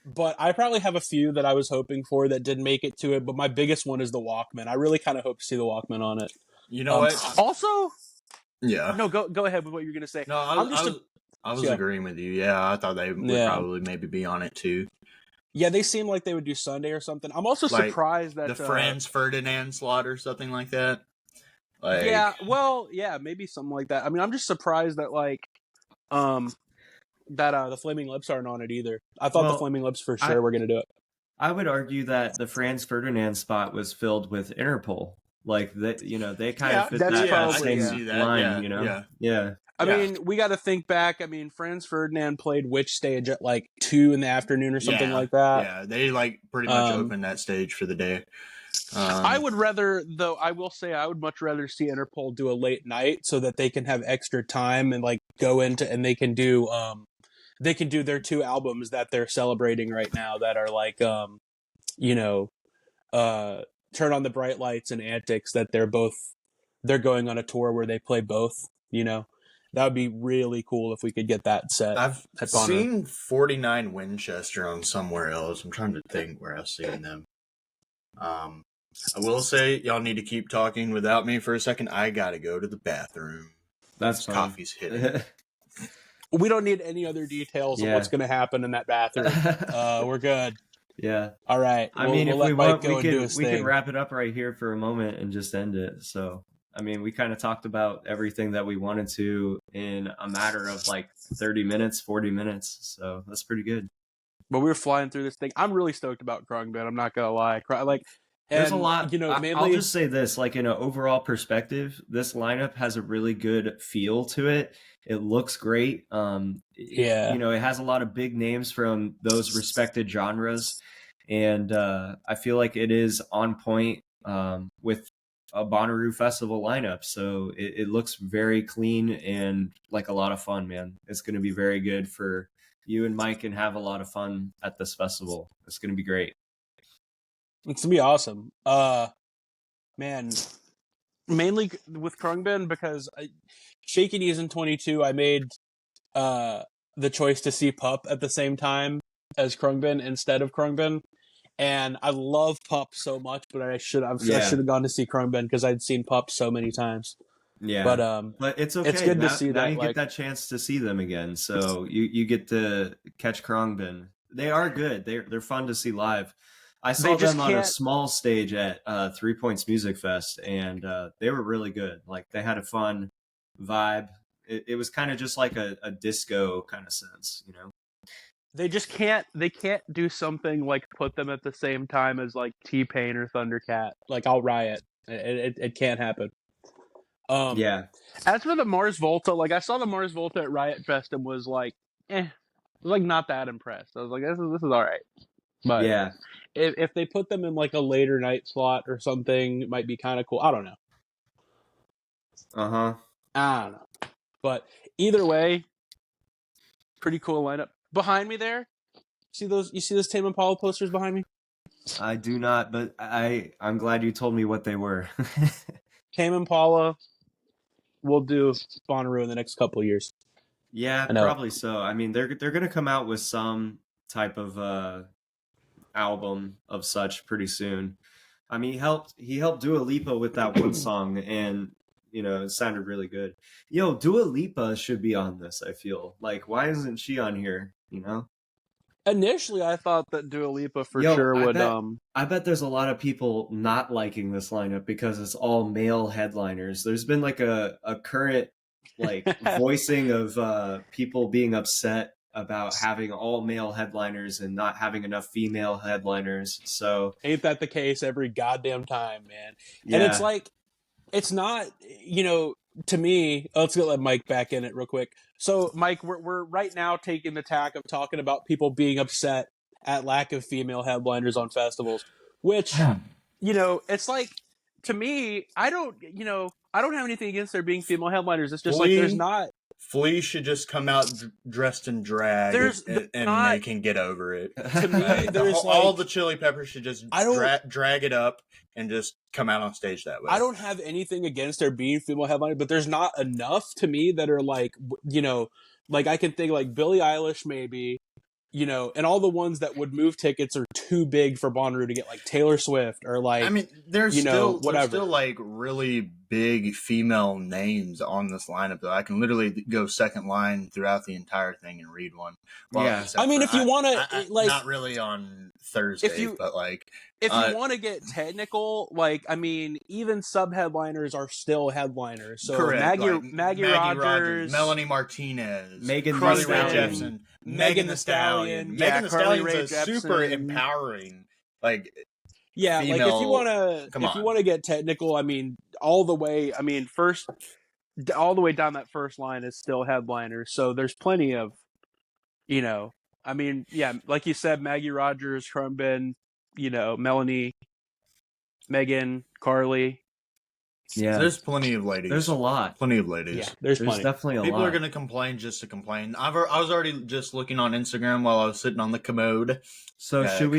But I probably have a few that I was hoping for that didn't make it to it. But my biggest one is the Walkman. I really kind of hope to see the Walkman on it. You know what? Also, Yeah. no, go ahead with what you're gonna say. No, I was agreeing with you. Yeah, I thought they would probably maybe be on it too. Yeah, they seem like they would do Sunday or something. I'm also Like surprised that the Franz Ferdinand slot or something like that. Like, yeah, well, yeah, maybe something like that. I mean, I'm just surprised that like, that the Flaming Lips aren't on it either. I thought the Flaming Lips for sure were gonna do it. I would argue that the Franz Ferdinand spot was filled with Interpol. Like that, you know, they kind of fit that same line. You know, yeah. I mean, we got to think back. I mean, Franz Ferdinand played which stage at like 2 PM or something like that. Yeah, they like pretty much opened that stage for the day. I would rather, though, I will say I would much rather see Interpol do a late night so that they can have extra time and like go into, and they can do their 2 albums that they're celebrating right now that are like, Turn on the Bright Lights and Antics, that they're going on a tour where they play both, you know. That would be really cool if we could get that set. I've seen 49 Winchester on somewhere else. I'm trying to think where I've seen them. I will say, y'all need to keep talking without me for a second. I gotta go to the bathroom. That's fine. Coffee's hitting. We don't need any other details of what's going to happen in that bathroom. We're good. Yeah. All right. I mean, if we want, we can wrap it up right here for a moment and just end it. So, I mean, we kind of talked about everything that we wanted to in a matter of like 30 minutes, 40 minutes. So that's pretty good. But we were flying through this thing. I'm really stoked about Krungbin. I'm not gonna lie. There's a And lot. I'll mainly just say this, like in an overall perspective, this lineup has a really good feel to it. It looks great. Yeah. It has a lot of big names from those respected genres, and I feel like it is on point with a Bonnaroo festival lineup. So it looks very clean and like a lot of fun, man. It's going to be very good for you and Mike, and have a lot of fun at this festival. It's going to be great. It's gonna be awesome. Man, mainly with Krungbin because Shaky Knees in 22, I made the choice to see Pup at the same time as Krungbin instead of Krungbin. And I love Pup so much, but I should have gone to see Krungbin because I'd seen Pup so many times. Yeah, but it's okay. It's good to see now that. You get that chance to see them again, so you get to catch Khruangbin. They are good. They're fun to see live. I saw them on a small stage at 3 Points Music Fest, and they were really good. Like they had a fun vibe. It was kind of just like a disco kind of sense, you know. They just can't. They can't do something like put them at the same time as like T-Pain or Thundercat. Like I'll riot. It can't happen. Yeah. As for the Mars Volta, like I saw the Mars Volta at Riot Fest and was like, was like not that impressed. I was like, this is all right. But yeah, if they put them in like a later night slot or something, it might be kind of cool. I don't know. I don't know. But either way, pretty cool lineup. Behind me there, you see those Tame Impala posters behind me? I do not, but I'm glad you told me what they were. Tame Impala will do Bonnaroo in the next couple of years. Yeah, probably so. I mean, they're going to come out with some type of album of such pretty soon. I mean, he helped Dua Lipa with that one song, and it sounded really good. Yo, Dua Lipa should be on this. I feel like, why isn't she on here? Initially, I thought that Dua Lipa sure would. I bet there's a lot of people not liking this lineup because it's all male headliners. There's been like a current like voicing of people being upset about having all male headliners and not having enough female headliners. So ain't that the case every goddamn time, man? Yeah. And it's like, it's not, to me, let's let Mike back in it real quick. So, Mike, we're right now taking the tack of talking about people being upset at lack of female headliners on festivals, which, it's like, to me, I don't have anything against there being female headliners. It's just like there's not. Flea should just come out dressed in drag, and they can get over it. To me, there's all the Chili Peppers should just drag it up and just come out on stage that way. I don't have anything against there being female headliners, but there's not enough to me that are like, like I can think like Billie Eilish maybe, and all the ones that would move tickets are too big for Bonnaroo to get, like Taylor Swift or like. I mean, there's still like really big female names on this lineup though. I can literally go second line throughout the entire thing and read one. Well, yeah, I mean, if you want to, like, not really on Thursday, but like, if you want to get technical, like, I mean, even sub headliners are still headliners. So correct. Maggie Rogers, Melanie Martinez, Megan Carly Thee Rae Stallion. Jepsen, Megan Thee Stallion. Megan Thee Stallion's super empowering, like. Yeah, female, like if you want to get technical, I mean, all the way down that first line is still headliners. So there's plenty of, I mean, yeah, like you said, Maggie Rogers, Khruangbin, Melanie, Megan, Carly. Yeah, there's plenty of ladies. There's a lot. Plenty of ladies. Yeah, there's plenty. Definitely a lot. People are going to complain just to complain. I was already just looking on Instagram while I was sitting on the commode. So should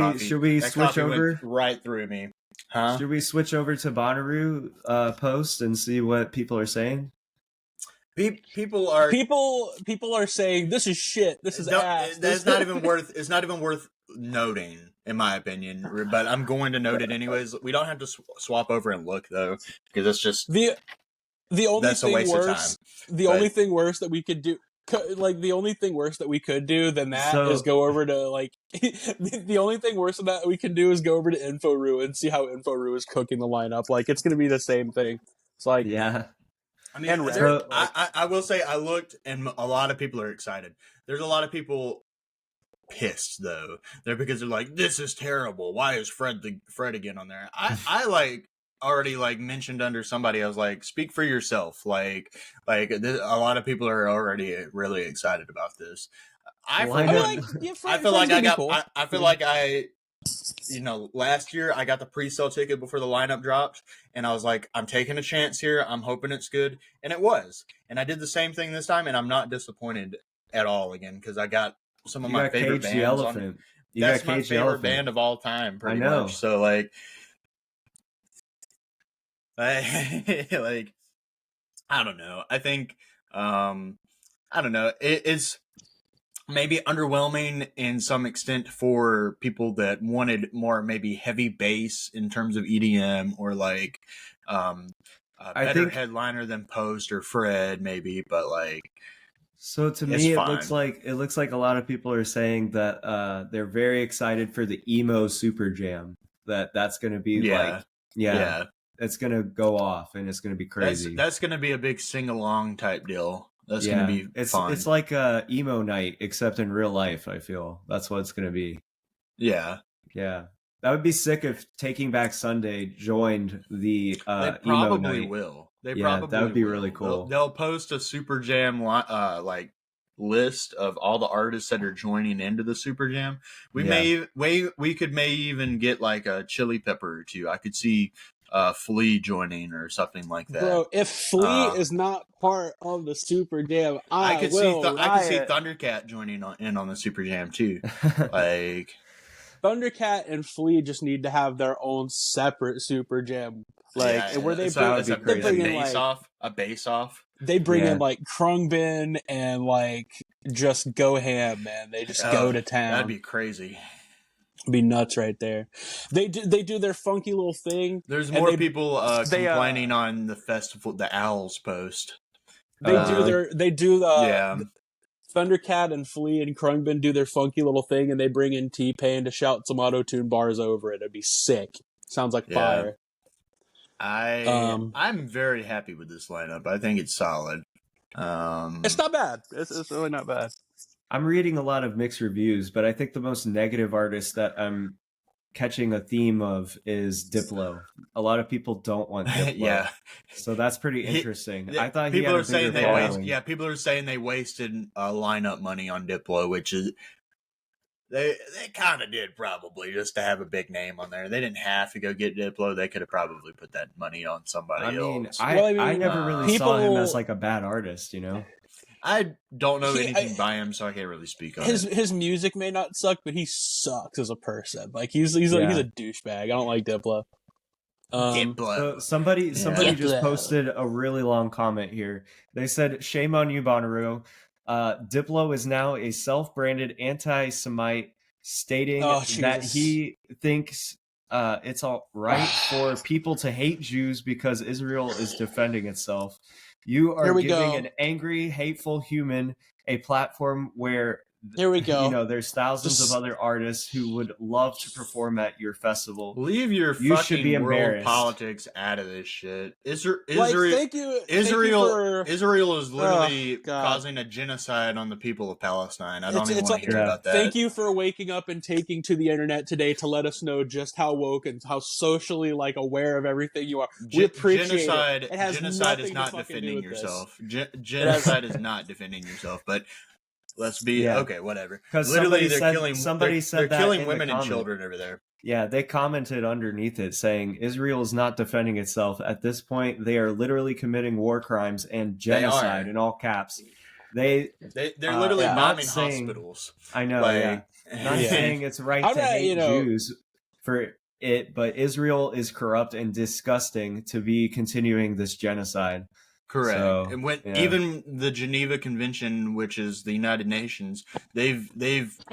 we switch over? Right through me. Huh? Should we switch over to Bonnaroo post and see what people are saying? People are saying this is shit. This is ass. It's not even worth noting, in my opinion. But I'm going to note it anyways. We don't have to swap over and look though, because it's just the only that's thing a waste worse. of time. Only thing worse that we could do. Like the only thing worse that we could do than that is go over to like the only thing worse than that we can do is go over to InfoRoo and see how InfoRoo is cooking the lineup. Like it's going to be the same thing. It's like yeah. I mean, And Reddit, I will say I looked, and a lot of people are excited. There's a lot of people pissed though. They're because they're like, this is terrible. Why is Fred again on there? I like already like mentioned under somebody. I was like, speak for yourself. A lot of people are already really excited about this. I Well, for I one, know- like, yeah, I feel like Fred's gonna be cool. I feel like last year I got the pre-sale ticket before the lineup dropped, and I was like, I'm taking a chance here. I'm hoping it's good, and it was. And I did the same thing this time, and I'm not disappointed at all again because I got some of You my got favorite Cage the bands on. Elephant. You That's got my Cage the favorite Elephant. band of all time, pretty know. much. So like, like, I don't know. I think, I don't know. It's maybe underwhelming in some extent for people that wanted more maybe heavy bass in terms of EDM or like a I better think- headliner than Post or Fred maybe, but like So to It's me, fine. it looks like a lot of people are saying that they're very excited for the emo super jam. That's going to be yeah, like, it's going to go off and it's going to be crazy. that's going to be a big sing along type deal. That's going to be it's fun. it's like a emo night except in real life. I feel that's what it's going to be. Yeah. Yeah, that would be sick if Taking Back Sunday joined the They emo probably night. will. They Yeah, probably that would be will. really cool. They'll post a Super Jam like list of all the artists that are joining into the Super Jam. We could even get like a Chili Pepper or two. I could see Flea joining or something like that. Bro, if Flea is not part of the Super Jam, I could see Thundercat joining in on the Super Jam too. Like Thundercat and Flea just need to have their own separate Super Jam, where they bring in a bass off. They bring in like Krungbin and like just go ham, man. They just go to town. That'd be crazy. It'd be nuts right there. They do their funky little thing. There's more people complaining on the festival, the Owls post. Thundercat and Flea and Krungbin do their funky little thing, and they bring in T-Pain to shout some auto-tune bars over it. It'd be sick. Sounds like fire. I'm very happy with this lineup. I think it's solid. It's not bad. It's really not bad. I'm reading a lot of mixed reviews, but I think the most negative artist that I'm catching a theme of is Diplo. A lot of people don't want Diplo. So that's pretty interesting. I thought people are saying people are saying they wasted lineup money on Diplo, which is they kind of did probably just to have a big name on there. They didn't have to go get Diplo. They could have probably put that money on somebody else. I never really saw him as like a bad artist, you know? I don't know anything by him, so I can't really speak on it. His music may not suck, but he sucks as a person. Like he's a douchebag. I don't like Diplo. So somebody just posted a really long comment here. They said, "Shame on you, Bonnaroo. Diplo is now a self-branded anti-Semite, stating that he thinks it's all right for people to hate Jews because Israel is defending itself. You are giving an angry, hateful human a platform where there's thousands of other artists who would love to perform at your festival. Leave your fucking world politics out of this shit. Israel is literally causing a genocide on the people of Palestine. I don't even want to hear about that. Thank you for waking up and taking to the internet today to let us know just how woke and how socially aware of everything you are. We appreciate it. Genocide is not defending yourself. Genocide is not defending yourself, but let's be okay, whatever. Because literally, they're killing women and children over there. Yeah, they commented underneath it saying Israel is not defending itself. At this point, they are literally committing war crimes and genocide in all caps. They're literally bombing hospitals. I know. Not saying it's right to hate Jews for it, but Israel is corrupt and disgusting to be continuing this genocide. Correct. So, and even the Geneva Convention, which is the United Nations, they've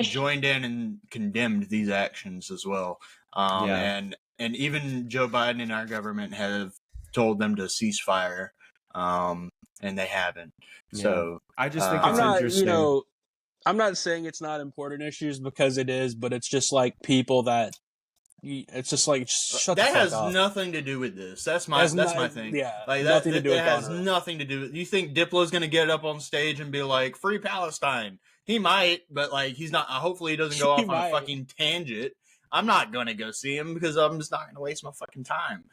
joined in and condemned these actions as well. And even Joe Biden and our government have told them to cease fire, and they haven't. Yeah. So I just think it's interesting. I'm not saying it's not important issues because it is, but it's just like people that It's just like shut that the fuck has up. nothing to do with this. That's my thing. Yeah, Like nothing to do with has Bonnaroo. nothing to do with. You think Diplo's gonna get up on stage and be like, "Free Palestine"? He might, but like he's not. Hopefully, he doesn't go He off on a might. fucking tangent. I'm not gonna go see him because I'm just not gonna waste my fucking time.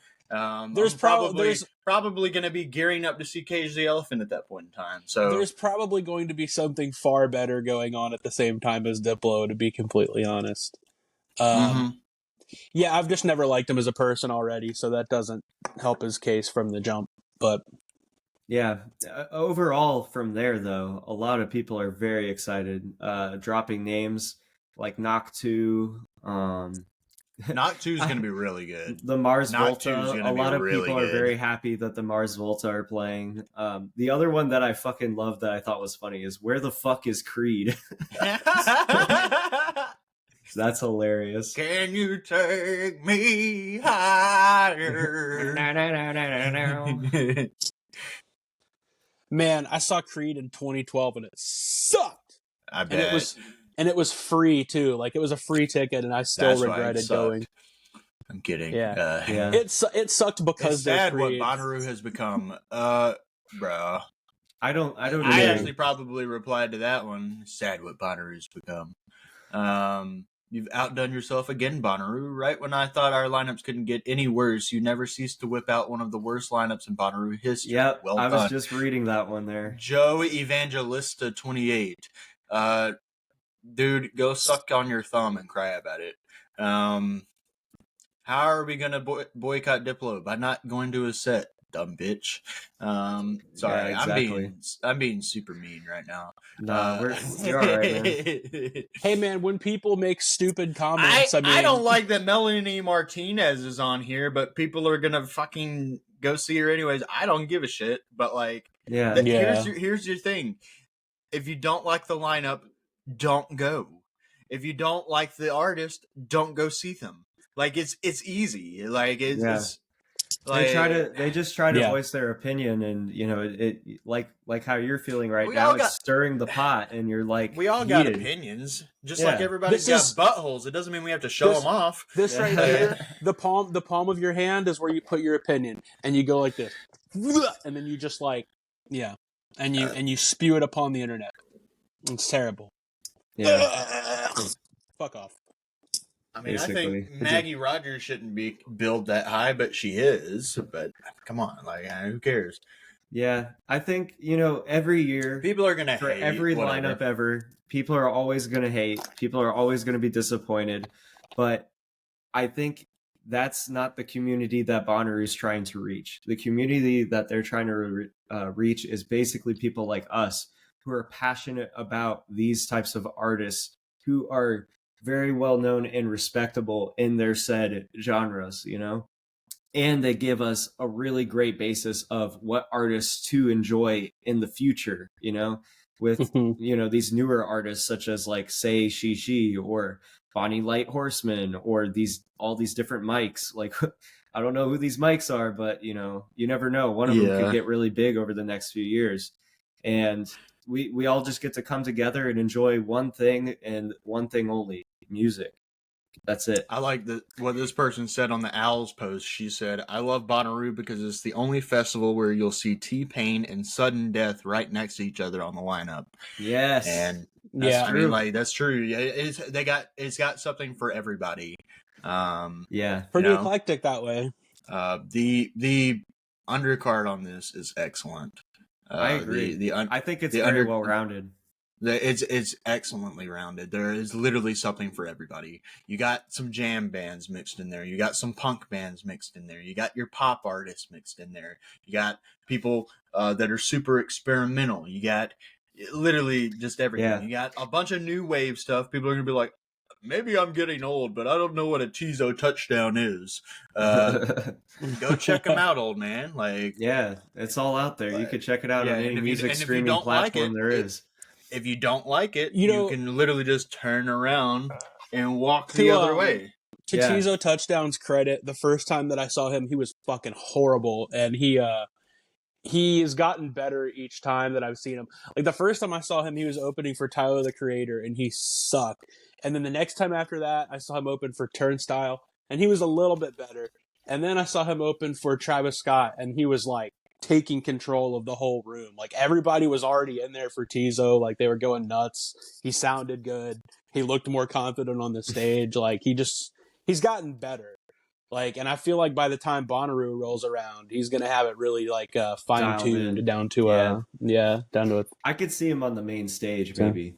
There's I'm probably gonna be gearing up to see Cage the Elephant at that point in time. So there's probably going to be something far better going on at the same time as Diplo, to be completely honest. Yeah, I've just never liked him as a person already, so that doesn't help his case from the jump. But yeah, overall from there though, a lot of people are very excited. Dropping names like Knock 2, Knock 2 is going to be really good. The Mars Knock 2 is Volta. gonna A be lot of really people are good. very happy that the Mars Volta are playing. The other one that I fucking love that I thought was funny is Where the Fuck is Creed? That's hilarious. Can you take me higher? man, I saw Creed in 2012 and it sucked. I bet. And it was free too. Like it was a free ticket, and I still That's why it regretted sucked. going. I'm kidding. Yeah. Yeah. It sucked because It's sad they're free. what Bonnaroo has become. Bro. I don't I actually probably replied to that one. Sad what Bonnaroo's become. You've outdone yourself again, Bonnaroo. Right when I thought our lineups couldn't get any worse, you never ceased to whip out one of the worst lineups in Bonnaroo history. Yep, well I done. was just reading that one there. Joe Evangelista 28. Dude, go suck on your thumb and cry about it. How are we gonna boycott Diplo? By not going to his set, dumb bitch. Sorry, Yeah, exactly. I'm being super mean right now. No, you're all right, man. Hey man, when people make stupid comments, I don't like that Melanie Martinez is on here, but people are gonna fucking go see her anyways. I don't give a shit. But like, Yeah. Here's your thing. If you don't like the lineup, don't go. If you don't like the artist, don't go see them. Like it's easy. Like it's like, they just try to voice their opinion, and you know it like how you're feeling right now. It's stirring the pot, and you're like, we all got opinions, just like everybody's got buttholes. It doesn't mean we have to show them off. This right here, the palm of your hand is where you put your opinion, and you go like this, and then you just like, and you spew it upon the internet. It's terrible. Yeah. Fuck off. I mean, basically. I think Maggie Rogers shouldn't be billed that high, but she is. But come on, like, who cares? Yeah, I think, every year people are gonna for hate every lineup ever. People are always gonna hate. People are always gonna be disappointed. But I think that's not the community that Bonnaroo is trying to reach. The community that they're trying to reach is basically people like us who are passionate about these types of artists who are very well known and respectable in their said genres, and they give us a really great basis of what artists to enjoy in the future, with, these newer artists such as like Say She or Bonnie Light Horseman or all these different mics. Like, I don't know who these mics are, but you never know. One of them could get really big over the next few years. And we all just get to come together and enjoy one thing and one thing only, music. That's it. I like what this person said on the Owls post. She said, I love Bonnaroo because it's the only festival where you'll see T-Pain and Sudden Death right next to each other on the lineup. Yes. And I mean, like, that's true. It's got something for everybody. Pretty eclectic that way. The undercard on this is excellent. I agree. I think it's very well rounded. It's excellently rounded. There is literally something for everybody. You got some jam bands mixed in there. You got some punk bands mixed in there. You got your pop artists mixed in there. You got people that are super experimental. You got literally just everything. Yeah. You got a bunch of new wave stuff. People are going to be like, maybe I'm getting old, but I don't know what a Tizo touchdown is. Go check them out, old man. Like, yeah, it's all out there. You could check it out on any music streaming platform there is. If you don't like it, you can literally just turn around and walk the other way. To Tizo Touchdown's credit, the first time that I saw him, he was fucking horrible, and he has gotten better each time that I've seen him. Like the first time I saw him, he was opening for Tyler the Creator, and he sucked. And then the next time after that, I saw him open for Turnstile. and he was a little bit better. And then I saw him open for Travis Scott, and he was like taking control of the whole room. Like everybody was already in there for Tizo, like they were going nuts. He sounded good. He looked more confident on the stage. Like he's gotten better. Like, and I feel like by the time Bonnaroo rolls around, he's gonna have it really like fine Dialed in. tuned down to down to it. I could see him on the main stage, maybe.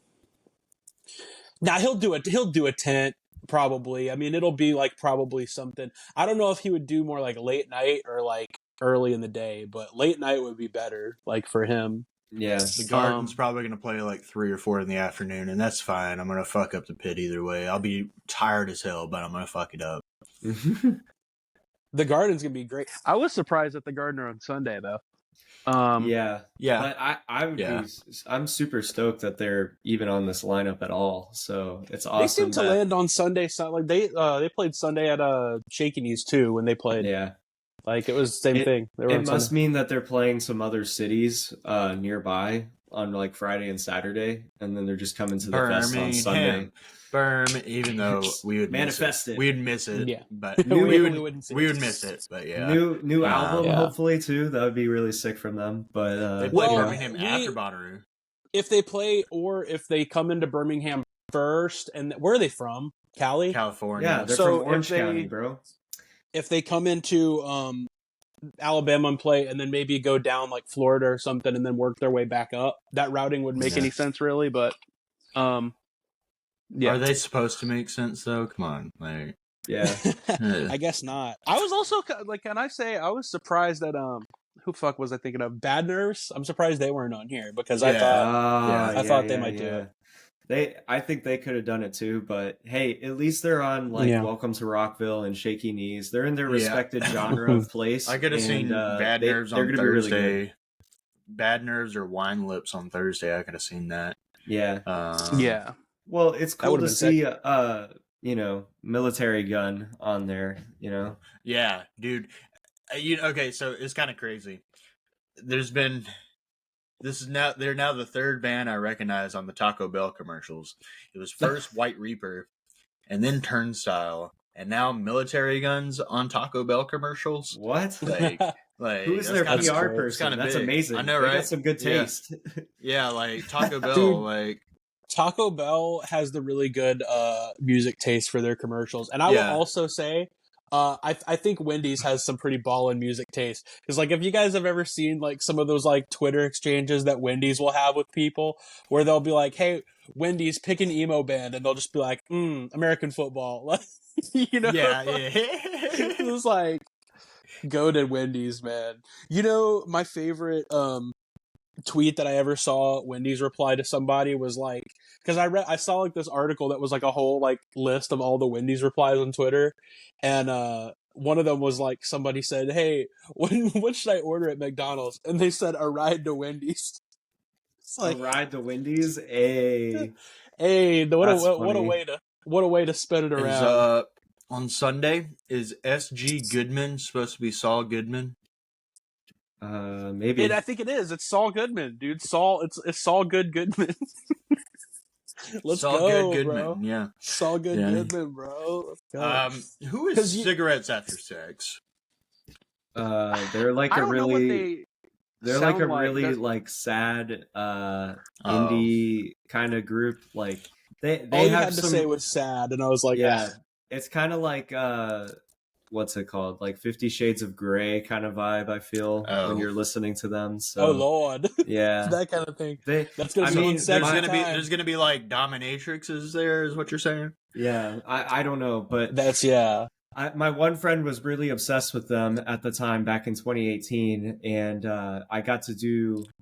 Now he'll do it. He'll do a tent probably. I mean, it'll be like probably something. I don't know if he would do more like late night or like early in the day, but late night would be better, like for him. Yeah. The Garden's probably going to play like 3 or 4 in the afternoon, and that's fine. I'm going to fuck up the pit either way. I'll be tired as hell, but I'm going to fuck it up. The Garden's going to be great. I was surprised at the Gardener on Sunday, though. Yeah. But I'm super stoked that they're even on this lineup at all. So it's awesome. They seem to land on Sunday. Like they played Sunday at Shaky Knees too when they played. Yeah. Like it was the same thing. It must mean that they're playing some other cities nearby on like Friday and Saturday, and then they're just coming to the fest on Sunday. Even though we would manifest it. We'd miss it. Yeah. But we would miss it. But yeah. New album, hopefully too. That would be really sick from them. But they play Birmingham after Bonnaroo. If they play or if they come into Birmingham first, and where are they from? California. Yeah, they're from Orange County, bro. If they come into Alabama and play, and then maybe go down like Florida or something, and then work their way back up, that routing would make any sense really. But yeah, are they supposed to make sense though? Come on, like I guess not. I was also like, can I say I was surprised that who fuck was I thinking of? Bad Nerves. I'm surprised they weren't on here because I thought they might do it. I think they could have done it too, but hey, at least they're on like Welcome to Rockville and Shaky Knees. They're in their respected genre of place. I could have seen Bad Nerves on Thursday. Really Bad Nerves or Wine Lips on Thursday. I could have seen that. Yeah. Well, it's cool to see Military Gun on there. Yeah, dude. Okay, so it's kind of crazy. They're now the third band I recognize on the Taco Bell commercials. It was first White Reaper, and then Turnstile, and now Military Guns on Taco Bell commercials. What? Like who's their PR person? That's amazing. I know, right? They got some good taste. Yeah, like Taco Bell, Dude, Taco Bell has the really good music taste for their commercials, and I will also say. I think Wendy's has some pretty ballin' music taste. Because, like, if you guys have ever seen, like, some of those, like, Twitter exchanges that Wendy's will have with people, where they'll be like, hey, Wendy's, pick an emo band, and they'll just be like, American football. Yeah. It's like, goated Wendy's, man. My favorite tweet that I ever saw Wendy's reply to somebody was like, because I saw like this article that was like a whole like list of all the Wendy's replies on Twitter, and one of them was like somebody said, hey, what should I order at McDonald's? And they said a ride to Wendy's. It's like, a ride to Wendy's. Hey, what a way to spin it around. On Sunday, is S.G. Goodman supposed to be Saul Goodman? Maybe. I think it is. It's Saul Goodman, dude. It's Saul Goodman. Let's go, Goodman, bro. Yeah. Saul Goodman, bro. Let's go. Who is Cigarettes After Sex? They're like a really like sad indie kind of group. Like they all you have had to say was sad, and I was like, yeah. It's kind of like what's it called? Like 50 Shades of Grey kind of vibe, I feel, when you're listening to them. So, oh, Lord. Yeah. That kind of thing. That's going to be there's going to be like dominatrixes there, is what you're saying? Yeah. I don't know, but that's, my one friend was really obsessed with them at the time back in 2018. And I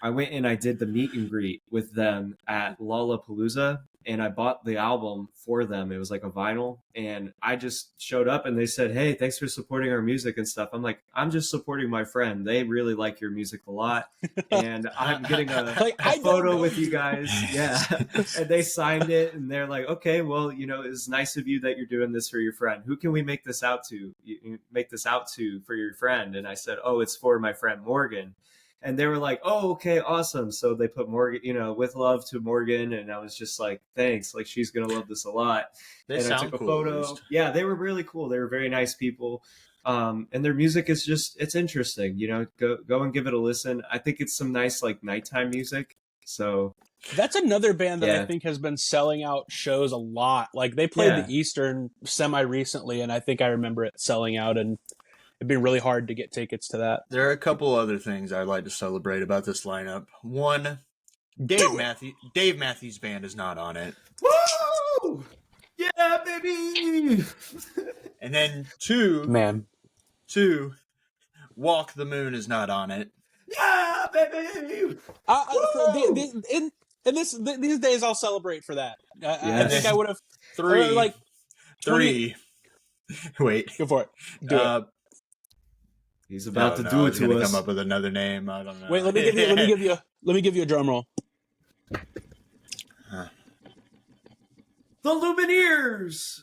went and I did the meet and greet with them at Lollapalooza. And I bought the album for them. It was like a vinyl. And I just showed up and they said, hey, thanks for supporting our music and stuff. I'm like, I'm just supporting my friend. They really like your music a lot. And I'm getting a photo with you guys. Yeah. And they signed it. And they're like, okay, well, it's nice of you that you're doing this for your friend. Who can we make this out to? You make this out to for your friend. And I said, oh, it's for my friend Morgan. And they were like, "Oh, okay, awesome." So they put Morgan, with love to Morgan, and I was just like, "Thanks, like she's gonna love this a lot." They And I sound took a cool. At photo. least. Yeah, they were really cool. They were very nice people. And their music is it's interesting. Go and give it a listen. I think it's some nice like nighttime music. So That's another band that I Yeah. think has been selling out shows a lot. Like they played the Eastern semi recently, and I think I remember it selling out, and it'd be really hard to get tickets to that. There are a couple other things I'd like to celebrate about this lineup. One, Dave Matthews Band is not on it. Woo! Yeah, baby. And then two, Man, Walk the Moon is not on it. Yeah, baby. these days I'll celebrate for that. I Yes. think I would have Three, like 20... Wait, go for it. Do it. He's about to do it I was to gonna us. come up with another name. I don't know. Wait, let me give you a drum roll. The Lumineers.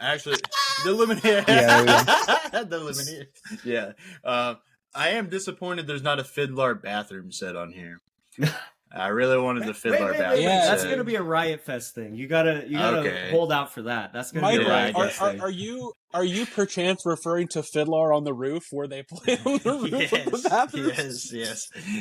Actually, the Lumineers. Yeah, The Lumineers. Yeah. I am disappointed there's not a Fiddler bathroom set on here. I really wanted the Fiddler bathroom Yeah. set. That's gonna be a Riot Fest thing. You gotta Okay. hold out for that. That's gonna Mike, be a Riot I Fest guess. thing. are you perchance referring to Fiddler on the Roof, where they play on the roof of the bathroom?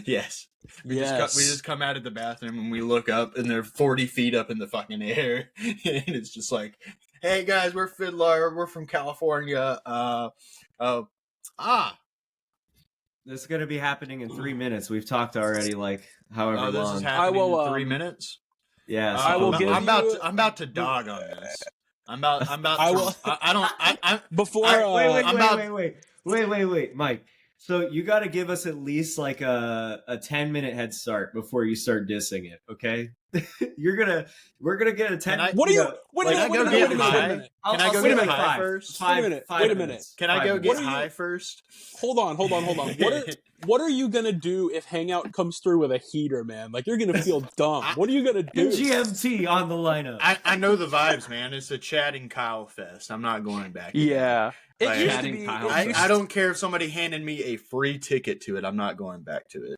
Yes. We just come out of the bathroom and we look up and they're 40 feet up in the fucking air, and it's just like, "Hey guys, we're Fiddler. We're from California. This is gonna be happening in 3 minutes. We've talked already, like however this long. is happening will, in 3 minutes." Yeah, I will give I'm you- about to dog on this. I'm about. I to, will- I Before wait, Mike. So you got to give us at least like a 10-minute head start before you start dissing it, okay? we're gonna get a 10. what are you? Wait a Can I minute. go Wait a get minute. high? Wait a minute. Can I go wait a get minute, high five. first? Five, Wait a minute, 5 wait a minute. minutes. Can I 5 go minutes. get high first? Hold on. What are you gonna do if Hangout comes through with a heater, man? Like you're gonna feel dumb. What are you gonna do? GMT on the lineup. I know the vibes, man. It's a Chad and Kyle fest. I'm not going back. to that. It Like, used to Chatting be. Kyle. I don't care if somebody handed me a free ticket to it. I'm not going back to it.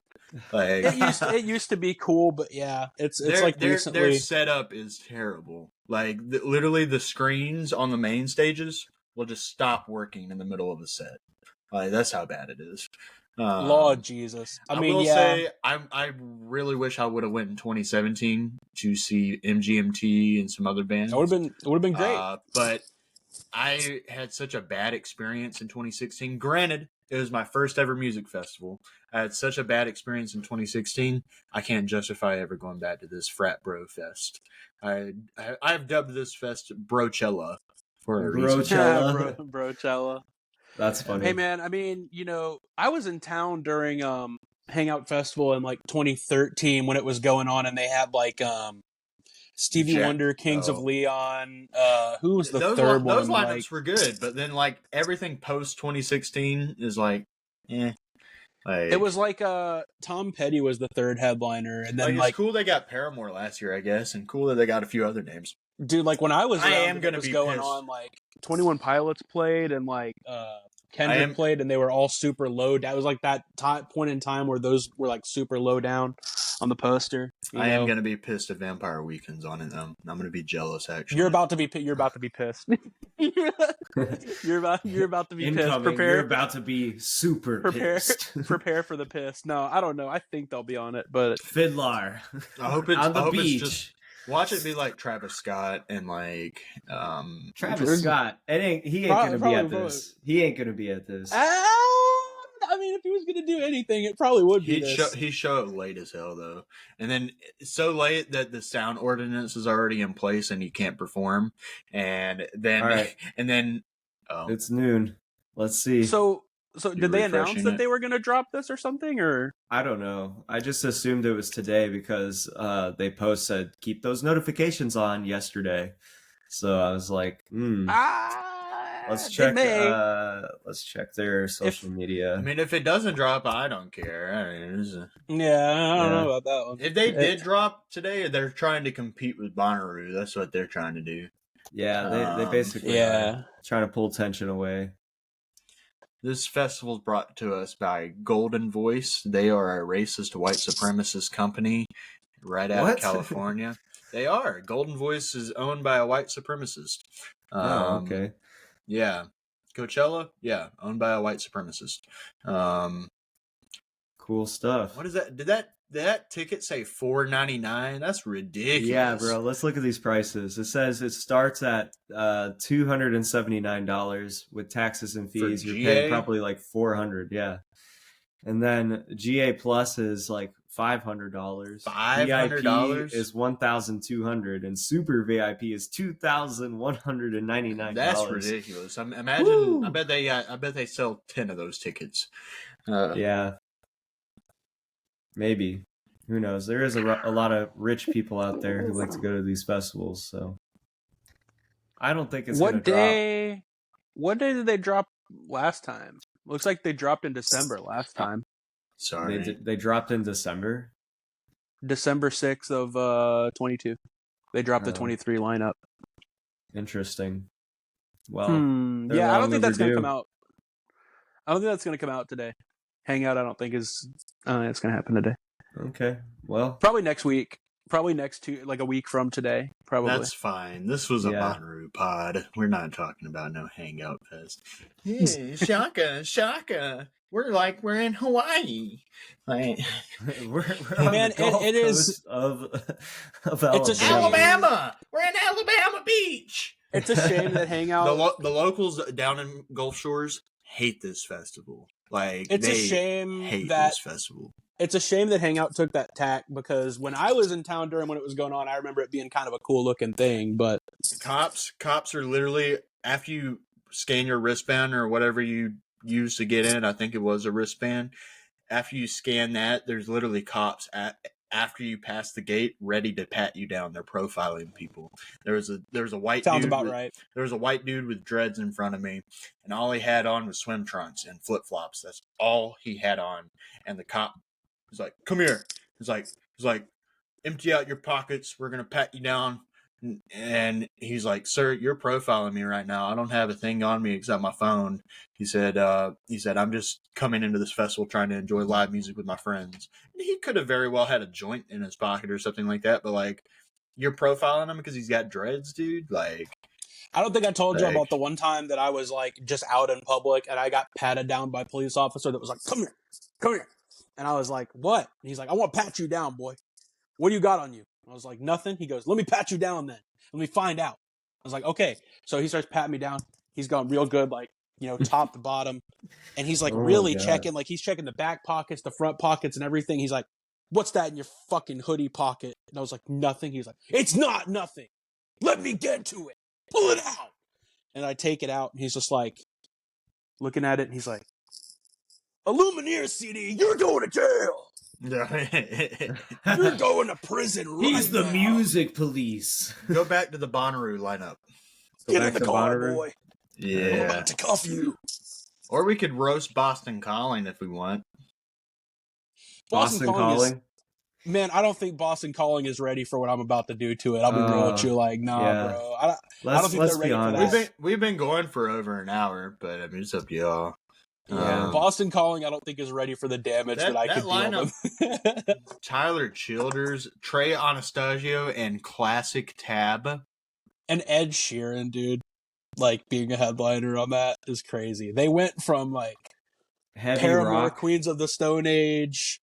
Like It used to be cool, but yeah, it's like their recently. setup is terrible. Like literally, the screens on the main stages will just stop working in the middle of the set. Like that's how bad it is. Lord Jesus. I mean, will yeah. say I really wish I would have went in 2017 to see MGMT and some other bands. It would have been great. But I had such a bad experience in 2016. Granted, it was my first ever music festival. I had such a bad experience in 2016. I can't justify ever going back to this frat bro fest. I've dubbed this fest Brochella for a reason. Brochella. Brochella. That's funny. Hey man, I mean, I was in town during Hangout Festival in like 2013 when it was going on, and they had like Stevie Wonder, Kings of Leon. Who was the third one? Those lineups were good, but then like everything post 2016 is like, eh. Like, it was like Tom Petty was the third headliner, and then it's cool they got Paramore last year, I guess, and cool that they got a few other names. Dude, like when I was, I around, am gonna it was be going pissed. on. Like 21 Pilots played, and like Kendrick played, and they were all super low. That was like that point in time where those were like super low down on the poster. I am gonna be pissed if Vampire Weekend's on it. I'm gonna be jealous. Actually, You're about to be pissed. You're about to be pissed. You're about to be Incoming, pissed. Prepare. You're about to be super pissed. Prepare for the piss. No, I don't know. I think they'll be on it, but Fiddler. I hope it's on the I hope beach. It's just, watch it be like Travis Scott and like Travis Scott. He ain't gonna be at this. He ain't gonna be at this. I mean, if he was gonna do anything, it probably would be this. He'd show up late as hell though, and then so late that the sound ordinance is already in place and you can't perform, and then right. and then It's noon. Let's see. So did they announce refreshing that it? they were gonna drop this or something, or? I don't know. I just assumed it was today because they said keep those notifications on yesterday. So I was like, let's check. Let's check their social media. I mean, if it doesn't drop, I don't care. I mean, I don't know about that one. if they did drop today, they're trying to compete with Bonnaroo. That's what they're trying to do. Yeah, they basically are trying to pull tension away. This festival is brought to us by Golden Voice. They are a racist white supremacist company right out of California. They are. Golden Voice is owned by a white supremacist. Okay. Yeah. Coachella? Yeah, owned by a white supremacist. Cool stuff. What is that? Did that ticket say $4.99? That's ridiculous. Yeah, bro. Let's look at these prices. It says it starts at $279 with taxes and fees. You're paying probably like $400. Yeah, and then GA Plus is like $500. $500 VIP is $1,200, and Super VIP is $2,199. That's ridiculous. Imagine. Woo! I bet they sell 10 of those tickets. Yeah. Maybe. Who knows? There is a lot of rich people out there who like to go to these festivals, so I don't think it's going to drop. What day did they drop last time? Looks like they dropped in December last time. Sorry. They dropped in December? December 6th of 22. They dropped the 23 lineup. Interesting. Well, yeah, I don't think that's going to come out. I don't think that's going to come out today. Hangout, I don't think it's going to happen today. Okay, well, probably next week. Probably like a week from today. Probably. That's fine. This was a Bonnaroo pod. We're not talking about no Hangout Fest. Hey, Shaka. We're in Hawaii. Like, we're on the Gulf Coast of Alabama. It's Alabama. We're in Alabama Beach. It's a shame that Hangout. The locals down in Gulf Shores hate this festival. Like, it's a shame hate that this festival. It's a shame that Hangout took that tack, because when I was in town when it was going on, I remember it being kind of a cool looking thing. But cops are literally, after you scan your wristband or whatever you use to get in, I think it was a wristband. After you scan that, there's literally cops after you pass the gate, ready to pat you down. They're profiling people. There's a white sounds dude about right. There was a white dude with dreads in front of me, and all he had on was swim trunks and flip flops. That's all he had on. And the cop was like, "Come here." He's like, "Empty out your pockets. We're gonna pat you down." And he's like, "Sir, you're profiling me right now. I don't have a thing on me except my phone." He said, "I'm just coming into this festival trying to enjoy live music with my friends." And he could have very well had a joint in his pocket or something like that, but like, you're profiling him because he's got dreads, dude. Like, I don't think I told you about the one time that I was like just out in public and I got patted down by a police officer that was like, come here. And I was like, what? And he's like, "I want to pat you down, boy. What do you got on you?" I was like, "Nothing." He goes, "Let me pat you down then. Let me find out." I was like, "Okay." So he starts patting me down. He's going real good, like, top to bottom. And he's like checking, like he's checking the back pockets, the front pockets and everything. He's like, "What's that in your fucking hoodie pocket?" And I was like, "Nothing." He's like, "It's not nothing. Let me get to it. Pull it out." And I take it out and he's just like looking at it and he's like, "A Lumineer CD, you're going to jail. You're going to prison right He's the now. music police." Go back to the Bonnaroo lineup. Get in the car, boy. Yeah. I'm about to cuff you. Or we could roast Boston Calling if we want. Boston Calling? Man, I don't think Boston Calling is ready for what I'm about to do to it. I'll be real with you. Like, nah, bro. I don't think they're ready for that. We've been going for over an hour, but I mean, it's up to y'all. Yeah. Boston Calling, I don't think is ready for the damage that I could deal with. Tyler Childers, Trey Anastasio, and Classic Tab. And Ed Sheeran, dude. Like, being a headliner on that is crazy. They went from, like, heavy Paramore, rock, Queens of the Stone Age,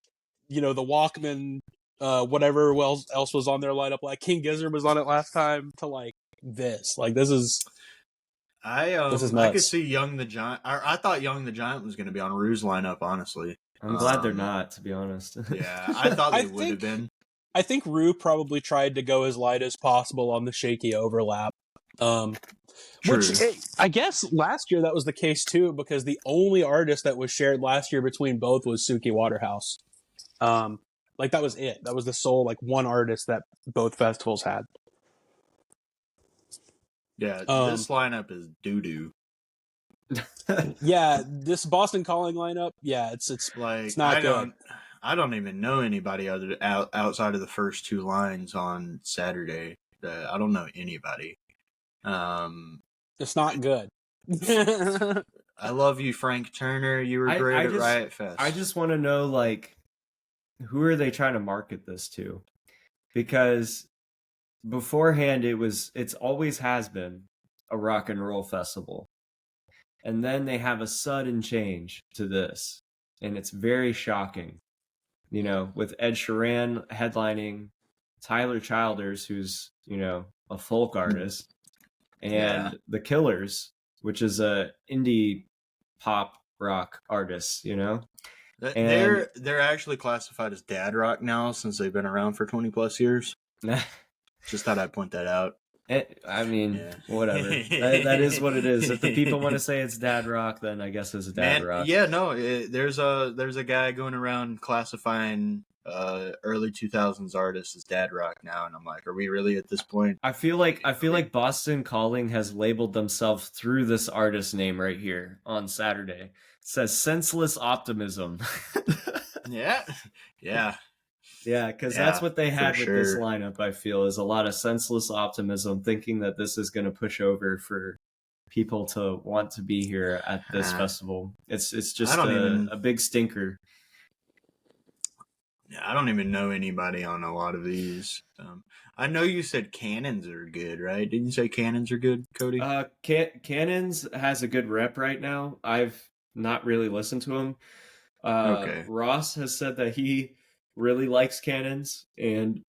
the Walkmen, whatever else was on their lineup. Like, King Gizzard was on it last time, to, like, this. Like, this is... this is nuts. I could see Young the Giant. I thought Young the Giant was going to be on Rue's lineup, honestly. I'm glad they're not, to be honest. Yeah, I thought they would have been. I think Rue probably tried to go as light as possible on the shaky overlap. True. Which, I guess last year that was the case too, because the only artist that was shared last year between both was Suki Waterhouse. Like, that was it. That was the sole, like, one artist that both festivals had. Yeah, this lineup is doo-doo. Yeah, this Boston Calling lineup, yeah, it's like, it's not good. I don't even know anybody outside of the first two lines on Saturday. I don't know anybody. It's not good. I love you, Frank Turner. You were great at Riot Fest. I just want to know, like, who are they trying to market this to? Because beforehand, it's always has been a rock and roll festival. And then they have a sudden change to this. And it's very shocking. You know, with Ed Sheeran headlining, Tyler Childers, who's, you know, a folk artist, and The Killers, which is a indie pop rock artist, you know? And they're actually classified as dad rock now since they've been around for 20 plus years. Just thought I'd point that out. I mean, whatever. that is what it is. If the people want to say it's dad rock, then I guess it's dad rock. Yeah, no. There's a guy going around classifying early 2000s artists as dad rock now, and I'm like, are we really at this point? I feel like Boston Calling has labeled themselves through this artist name right here on Saturday. It says Senseless Optimism. Yeah. Yeah, because that's what they had with this lineup, I feel, is a lot of senseless optimism, thinking that this is going to push over for people to want to be here at this festival. It's just a big stinker. Yeah, I don't even know anybody on a lot of these. I know you said Cannons are good, right? Didn't you say Cannons are good, Cody? Cannons has a good rep right now. I've not really listened to him. Okay. Ross has said that he really likes Cannons and,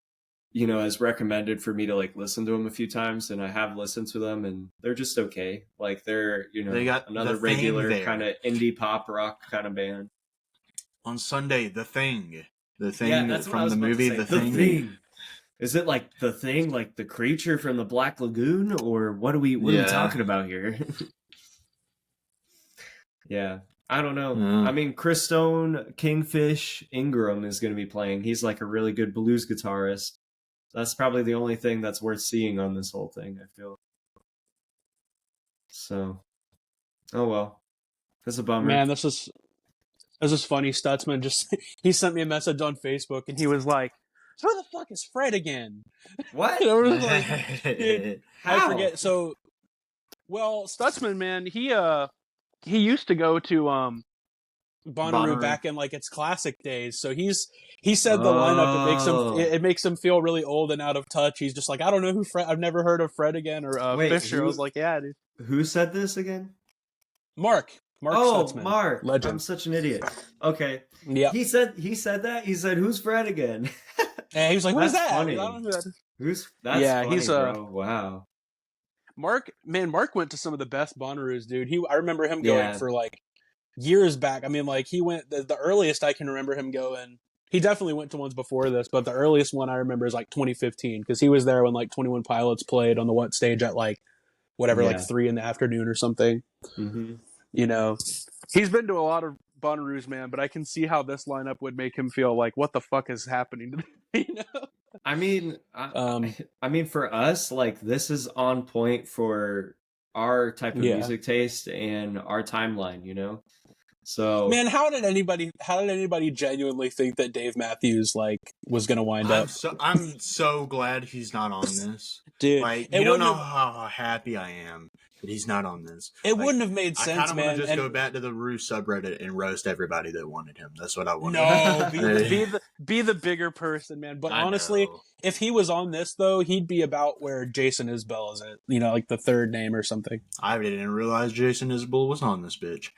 you know, has recommended for me to like listen to them a few times, and I have listened to them, and they're just okay. Like they're, you know, they got another regular kind of indie pop rock kind of band. On Sunday, The Thing from the movie The Thing. Is it like The Thing, like the creature from the Black Lagoon, or what are we talking about here? Yeah. I don't know. I mean, Chris Stone, Kingfish, Ingram is going to be playing. He's like a really good blues guitarist. That's probably the only thing that's worth seeing on this whole thing, I feel. So, oh well. That's a bummer. Man, this is funny. Stutzman he sent me a message on Facebook, and he was like, "So where the fuck is Fred again?" What? I was like, dude, I forget. So, well, Stutzman, man, he used to go to Bonnaroo back in like its classic days. So he said the lineup it makes him feel really old and out of touch. He's just like, I don't know who Fred. I've never heard of Fred again or Fisher. I was like, yeah, dude. Who said this again? Mark Stutzman. Mark. Legend. I'm such an idiot. Okay. Yeah. He said that. He said, "Who's Fred again?" And he was like, "Who's that?" Funny. I don't know who that is. That's funny, bro. Wow. Mark went to some of the best Bonnaroos, dude. I remember him going for like years back. I mean, like he went the earliest I can remember him going. He definitely went to ones before this, but the earliest one I remember is like 2015 because he was there when like 21 Pilots played on the What stage at like whatever, like 3 p.m. or something. Mm-hmm. You know, he's been to a lot of Bonnaroos, man, but I can see how this lineup would make him feel like, what the fuck is happening to them? You know? I mean, for us, like this is on point for our type of music taste and our timeline, you know. So, man, how did anybody genuinely think that Dave Matthews like was gonna wind up? I'm so glad he's not on this, dude. Like, you don't know how happy I am that he's not on this. It wouldn't have made sense, I kind of man. want to just go back to the Rue subreddit and roast everybody that wanted him. That's what I want. No, be the bigger person, man. But honestly, if he was on this though, he'd be about where Jason Isbell is at. You know, like the third name or something. I didn't realize Jason Isbell was on this bitch.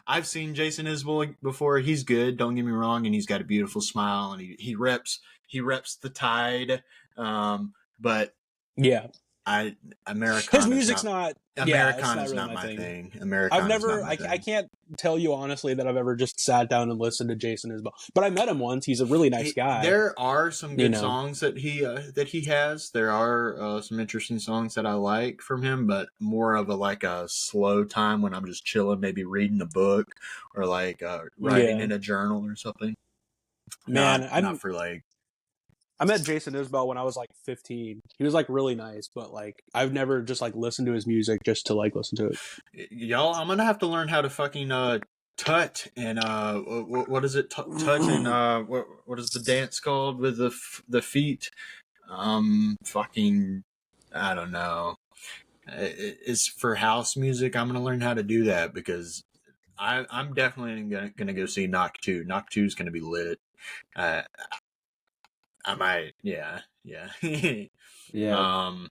I've seen Jason Isbell before. He's good. Don't get me wrong, and he's got a beautiful smile, and he reps the Tide. But yeah. His music's not Americana's really not my thing. I can't tell you honestly that I've ever just sat down and listened to Jason Isbell. But I met him once. He's a really nice guy. There are some good songs that he has. There are some interesting songs that I like from him, but more of a slow time when I'm just chilling, maybe reading a book or writing in a journal or something. Man, not for like. I met Jason Isbell when I was like 15. He was like really nice, but like I've never just like listened to his music just to like listen to it. Y'all, I'm gonna have to learn how to fucking tut and what is it? Tut and what is the dance called with the feet? Fucking I don't know. is for house music. I'm gonna learn how to do that because I'm definitely gonna go see Knock 2. Knock 2 is gonna be lit. Uh, I might, yeah. Yeah. Um,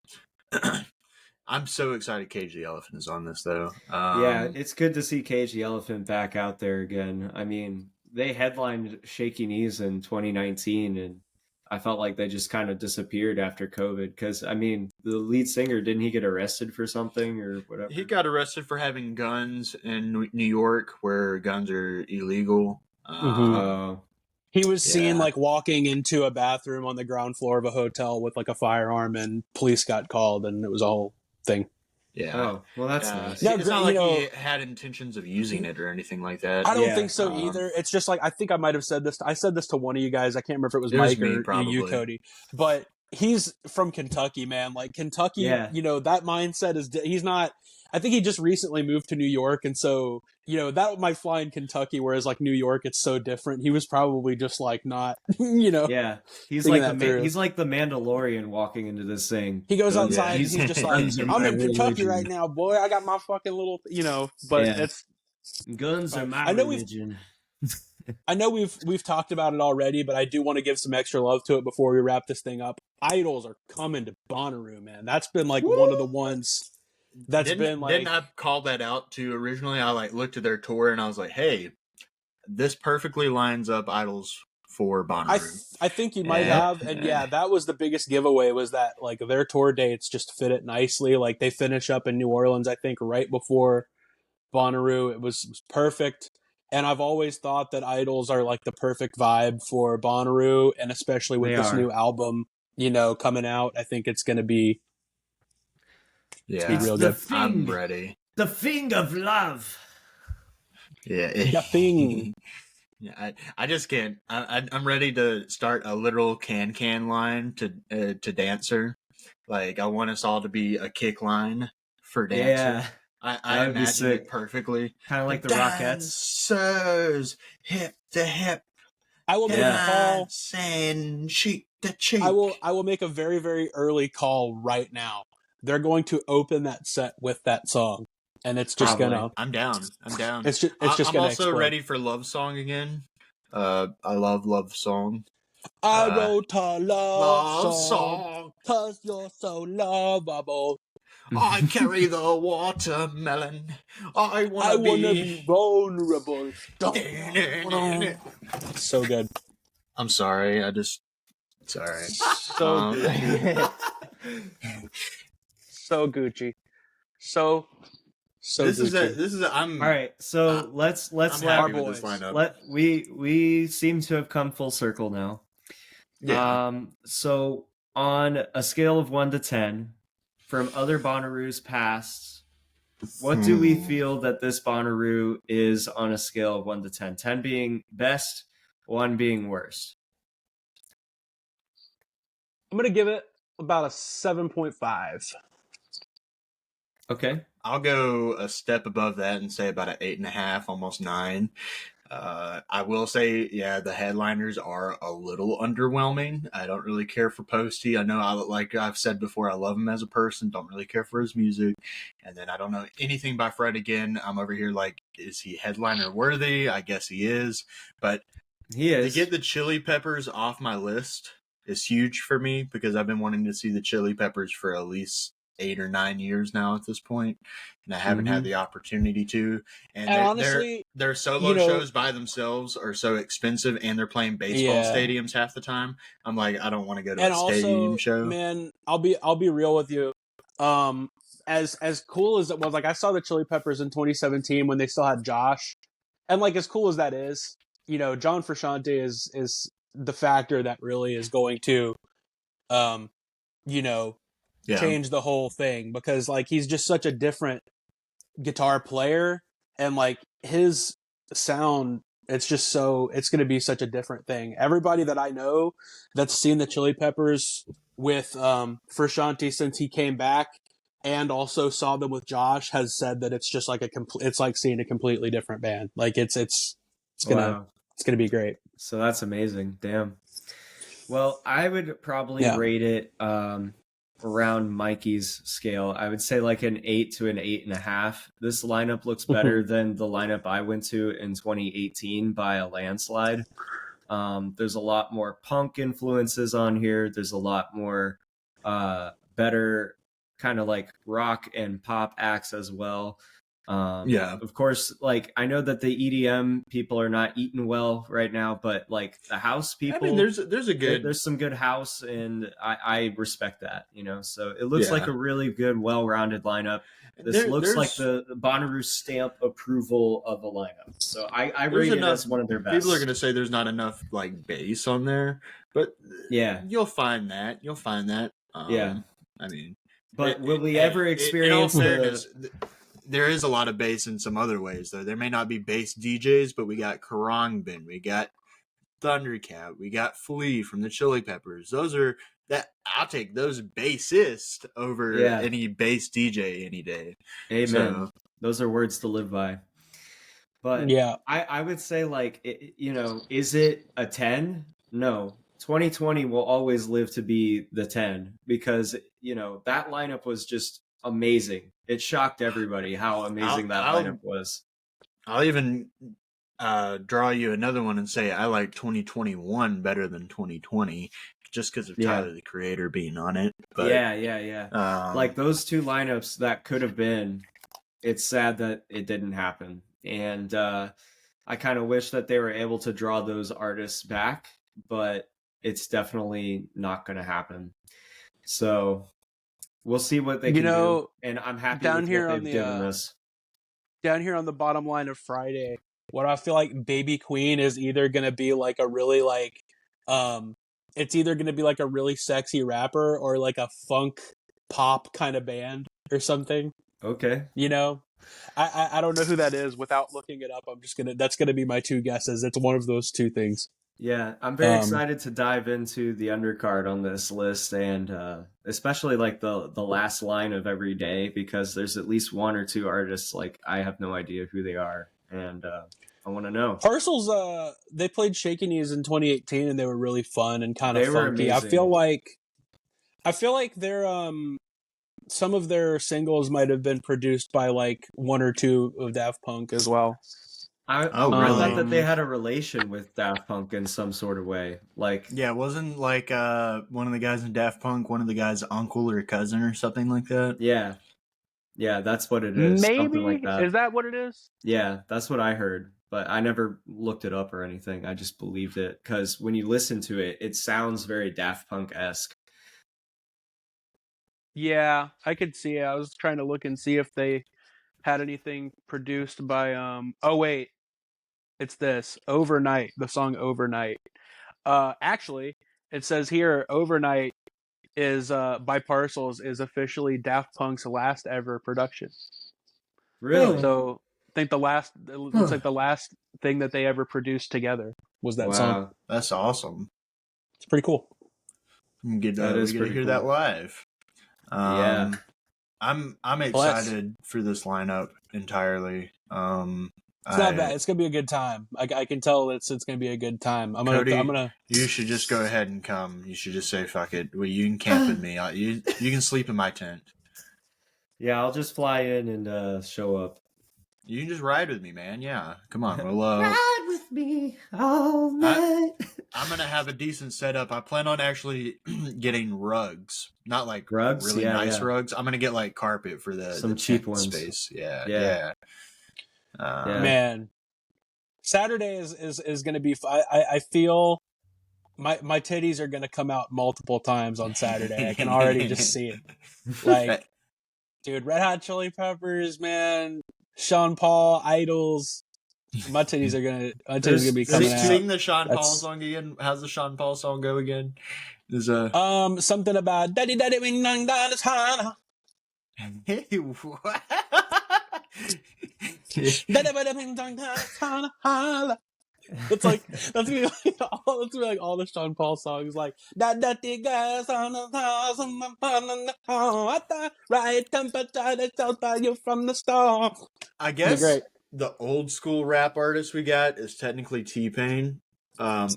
I'm so excited Cage the Elephant is on this though. Yeah, it's good to see Cage the Elephant back out there again. I mean, they headlined Shaky Knees in 2019, and I felt like they just kind of disappeared after COVID. Because, I mean, the lead singer, didn't he get arrested for something or whatever? He got arrested for having guns in New York, where guns are illegal. Oh, He was seen Yeah. like walking into a bathroom on the ground floor of a hotel with like a firearm, and police got called, and it was a whole thing. Yeah. oh, well, that's nice. No, It's not you like know, he had intentions of using it or anything like that. I don't Yeah, think so either. It's just like I think I might have said this. I said this to one of you guys. I can't remember if it was It was Mike me, or you, probably. Cody. But he's from Kentucky, man. Like Kentucky, Yeah. you know, that mindset is. He's not. I think he just recently moved to New York, and so you know that might fly in Kentucky. Whereas like New York, it's so different. He was probably just like not, you know, yeah. He's thinking like that through. he's like the Mandalorian walking into this thing. He goes Guns- outside and Yeah. he's just like, guns are I'm my in Kentucky religion. right now, boy. I got my fucking little, you know. But Yeah. it's. Guns are my I know religion. I know we've talked about it already, but I do want to give some extra love to it before we wrap this thing up. Idols are coming to Bonnaroo, man. That's been like one of the ones that's been like. Didn't I call that out too originally? I like looked at their tour and I was like, hey, this perfectly lines up Idols for Bonnaroo. I think you might Yeah. have, and yeah, that was the biggest giveaway was that like their tour dates just fit it nicely. Like they finish up in New Orleans, I think, right before Bonnaroo. It was perfect. And I've always thought that Idols are like the perfect vibe for Bonnaroo, and especially with They this are. new album, you know, coming out, I think it's going to be Yeah. real the good. thing. I'm ready. The thing of love. Yeah. The thing. Yeah, I just can't. I'm ready to start a literal can line to Dancer. Like I want us all to be a kick line for Dancer. Yeah. I That would be imagine sick. it perfectly. Kind of like the Rockettes. Dancers, hip to hip, I will make a call. dancing cheek to cheek. I will make a very, very early call right now. They're going to open that set with that song, and it's just Probably. gonna. I'm down. It's just I'm gonna also explode. ready for Love Song again. I love Love Song. I wrote a love song, 'cause you're so lovable. I carry the watermelon. I wanna be vulnerable. So good. I'm sorry. Sorry. So so Gucci. So This Gucci. is a. I'm All right, so let's I'm happy wrap. with this lineup. We seem to have come full circle now. Yeah. So on a scale of 1 to 10, from other Bonnaroos past, what do we feel that this Bonnaroo is on a scale of 1 to 10? 10 being best, 1 being worst. I'm gonna give it about a 7.5. Okay. I'll go a step above that and say about an 8.5, almost 9. I will say, yeah, the headliners are a little underwhelming. I don't really care for Posty. I know, like I've said before, I love him as a person. Don't really care for his music. And then I don't know anything by Fred again. I'm over here like, is he headliner worthy? I guess he is. But He is. to get the Chili Peppers off my list is huge for me because I've been wanting to see the Chili Peppers for at least 8 or 9 years now at this point, and I haven't had the opportunity to. And honestly, their solo shows by themselves are so expensive, and they're playing baseball stadiums half the time. I'm like, I don't want to go to a stadium show. Man, I'll be real with you. As cool as it was, like I saw the Chili Peppers in 2017 when they still had Josh, and like as cool as that is, you know, John Frusciante is the factor that really is going to, you know, change the whole thing, because like he's just such a different guitar player, and like his sound, it's going to be such a different thing. Everybody that I know that's seen the Chili Peppers with Frusciante since he came back, and also saw them with Josh, has said that it's just like it's like seeing a completely different band. Like it's gonna be great. So that's amazing. Damn. Well, I would probably rate it around Mikey's scale. I would say like an 8 to an 8.5. This lineup looks better than the lineup I went to in 2018 by a landslide. There's a lot more punk influences on here. There's a lot more better kind of like rock and pop acts as well. Of course, like I know that the EDM people are not eating well right now, but like the house people, I mean, there's some good house, and I respect that, you know. So it looks like a really good, well-rounded lineup. This looks like the Bonnaroo stamp approval of a lineup. So I rate it as one of their best. People are going to say there's not enough like bass on there, but yeah, you'll find that. Yeah, I mean, but will we ever experience there is a lot of bass in some other ways, though. There may not be bass DJs, but we got Karangbin, we got Thundercat, we got Flea from the Chili Peppers. I'll take those bassists over any bass DJ any day. Amen. So, those are words to live by. But yeah, I would say like, is it a 10? No. 2020 will always live to be the 10 because, that lineup was just amazing. It shocked everybody how amazing that lineup was. I'll even draw you another one and say I like 2021 better than 2020 just because of Tyler, the Creator, being on it. But, like those two lineups that could have been, it's sad that it didn't happen. And I kind of wish that they were able to draw those artists back, but it's definitely not going to happen. So we'll see what they can do. And I'm happy with what they've given us. Down here on the bottom line of Friday, what I feel like Baby Queen is either going to be like a really like, it's either going to be like a really sexy rapper or like a funk pop kind of band or something. Okay. I don't know who that is without looking it up. That's going to be my two guesses. It's one of those two things. Yeah, I'm very excited to dive into the undercard on this list, and especially like the last line of every day, because there's at least one or two artists like I have no idea who they are, and I want to know. Parcels, they played Shaky Knees in 2018, and they were really fun and kind of funky. Amazing. I feel like they're some of their singles might have been produced by like one or two of Daft Punk as well. I thought that they had a relation with Daft Punk in some sort of way. Like, wasn't like one of the guys in Daft Punk one of the guys' uncle or cousin or something like that? Yeah, that's what it is. Maybe something like that. Is that what it is? Yeah, that's what I heard, but I never looked it up or anything. I just believed it because when you listen to it, it sounds very Daft Punk-esque. Yeah, I could see it. I was trying to look and see if they had anything produced by oh wait, it's this Overnight, the song Overnight. Actually, it says here Overnight is by Parcels is officially Daft Punk's last ever production. Really? So I think looks like the last thing that they ever produced together was that song. That's awesome. It's pretty cool. We get to hear that live. I'm excited for this lineup entirely. It's not bad. It's gonna be a good time. I can tell it's gonna be a good time. I'm gonna. You should just go ahead and come. You should just say fuck it. Well, you can camp with me. You can sleep in my tent. Yeah, I'll just fly in and show up. You can just ride with me, man. Yeah, come on. We'll ride with me all night. I'm gonna have a decent setup. I plan on actually getting rugs, not like rugs, really nice rugs. I'm gonna get like carpet for some cheap ones. Space. Yeah. Man, Saturday is gonna be. I feel my titties are gonna come out multiple times on Saturday. I can already just see it. Like, dude, Red Hot Chili Peppers, man, Sean Paul, Idols. My titties are gonna be coming out. Sing the Sean Paul song again. How's the Sean Paul song go again? There's something about daddy wing dong down his hand. Hey, what? It's like that's gonna be like all the Sean Paul songs, like that dirty guys on the right temperature that tells by you from the start. I guess the old school rap artist we got is technically T-Pain. There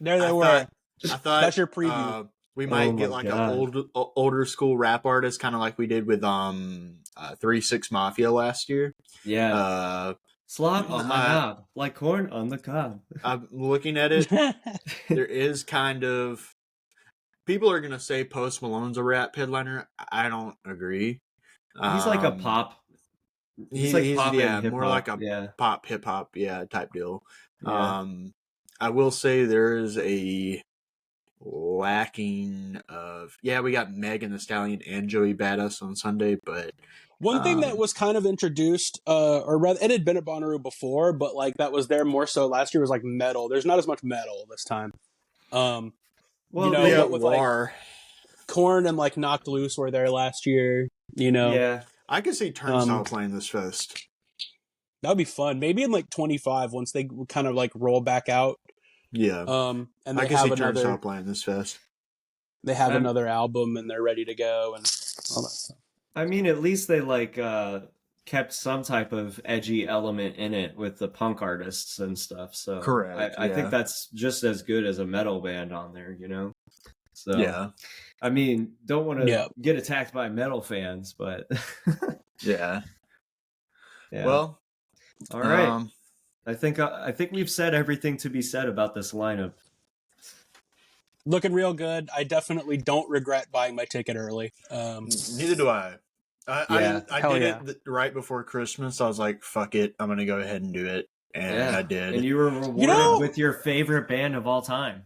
they were. I thought that's your preview. We might Oh get my like God. an older school rap artist, kind of like we did with 3 6 Mafia last year. Yeah. Slop on my I, knob, like corn on the cob. I'm looking at it. There is kind of people are gonna say Post Malone's a rap headliner. I don't agree. He's like a pop. He's like He's pop and hip more like hop. a Yeah. pop hip hop type deal. Yeah. I will say there is a lacking of we got Megan Thee Stallion and Joey Badass on Sunday, but One thing that was kind of introduced, or rather, it had been at Bonnaroo before, but like that was there more so last year was like metal. There's not as much metal this time. Well, But with like Korn and like Knocked Loose were there last year. Yeah. I could see Turnstile playing this fest. That would be fun. Maybe in like 25 once they kind of like roll back out. Yeah. And they I could have see another. Turnstile playing this fest. They have another album and they're ready to go and all that stuff. I mean, at least they like kept some type of edgy element in it with the punk artists and stuff. So correct. I think that's just as good as a metal band on there, So yeah. I mean, don't want to get attacked by metal fans, but yeah. Well, all right. I think we've said everything to be said about this lineup. Looking real good. I definitely don't regret buying my ticket early. Neither do I. I did it right before Christmas. I was like, fuck it. I'm going to go ahead and do it. And I did. And you were rewarded with your favorite band of all time.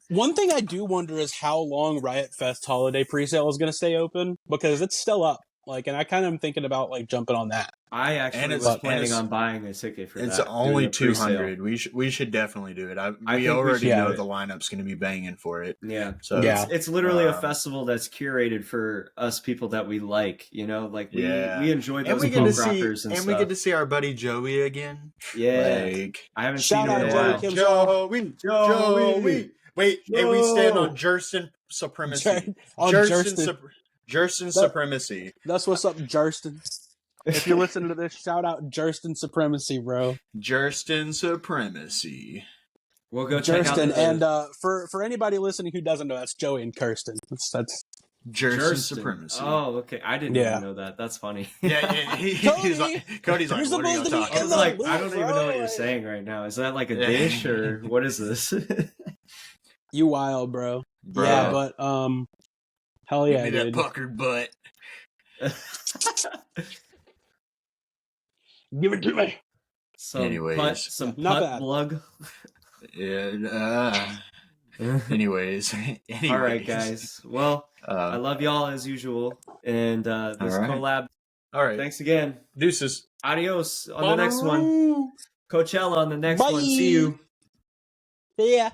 One thing I do wonder is how long Riot Fest holiday presale is going to stay open, because it's still up. Like, and I kind of am thinking about like jumping on that. I actually was planning on buying a ticket for that. It's only 200. We should definitely do it. We already know the lineup's going to be banging for it. Yeah. So it's literally a festival that's curated for us people that we like. Like we enjoy those punk rockers and stuff. And we get to see our buddy Joey again. Yeah. Like, I haven't seen him in a while. Joey. Wait, and we stand on Jerson supremacy. Jerson supremacy. That's what's up, Jerston. If you're listening to this, shout out Jerston supremacy, bro. Jerston supremacy. We'll go check out and for anybody listening who doesn't know, that's Joey and Kirsten. That's Jerston supremacy. Oh, okay. I didn't even know that. That's funny. Yeah. Cody's like, what are you talking about? I was like, I don't even know what you're saying right now. Is that like a dish or what is this? You wild, bro. Yeah, but hell yeah, give me dude. that puckered butt. Give it to me. Some putt plug. Yeah. Anyways. All right, guys. Well, I love y'all as usual, and this collab. All right. Thanks again. Deuces. Adios on the next one. Coachella on the next one. See you. Yeah.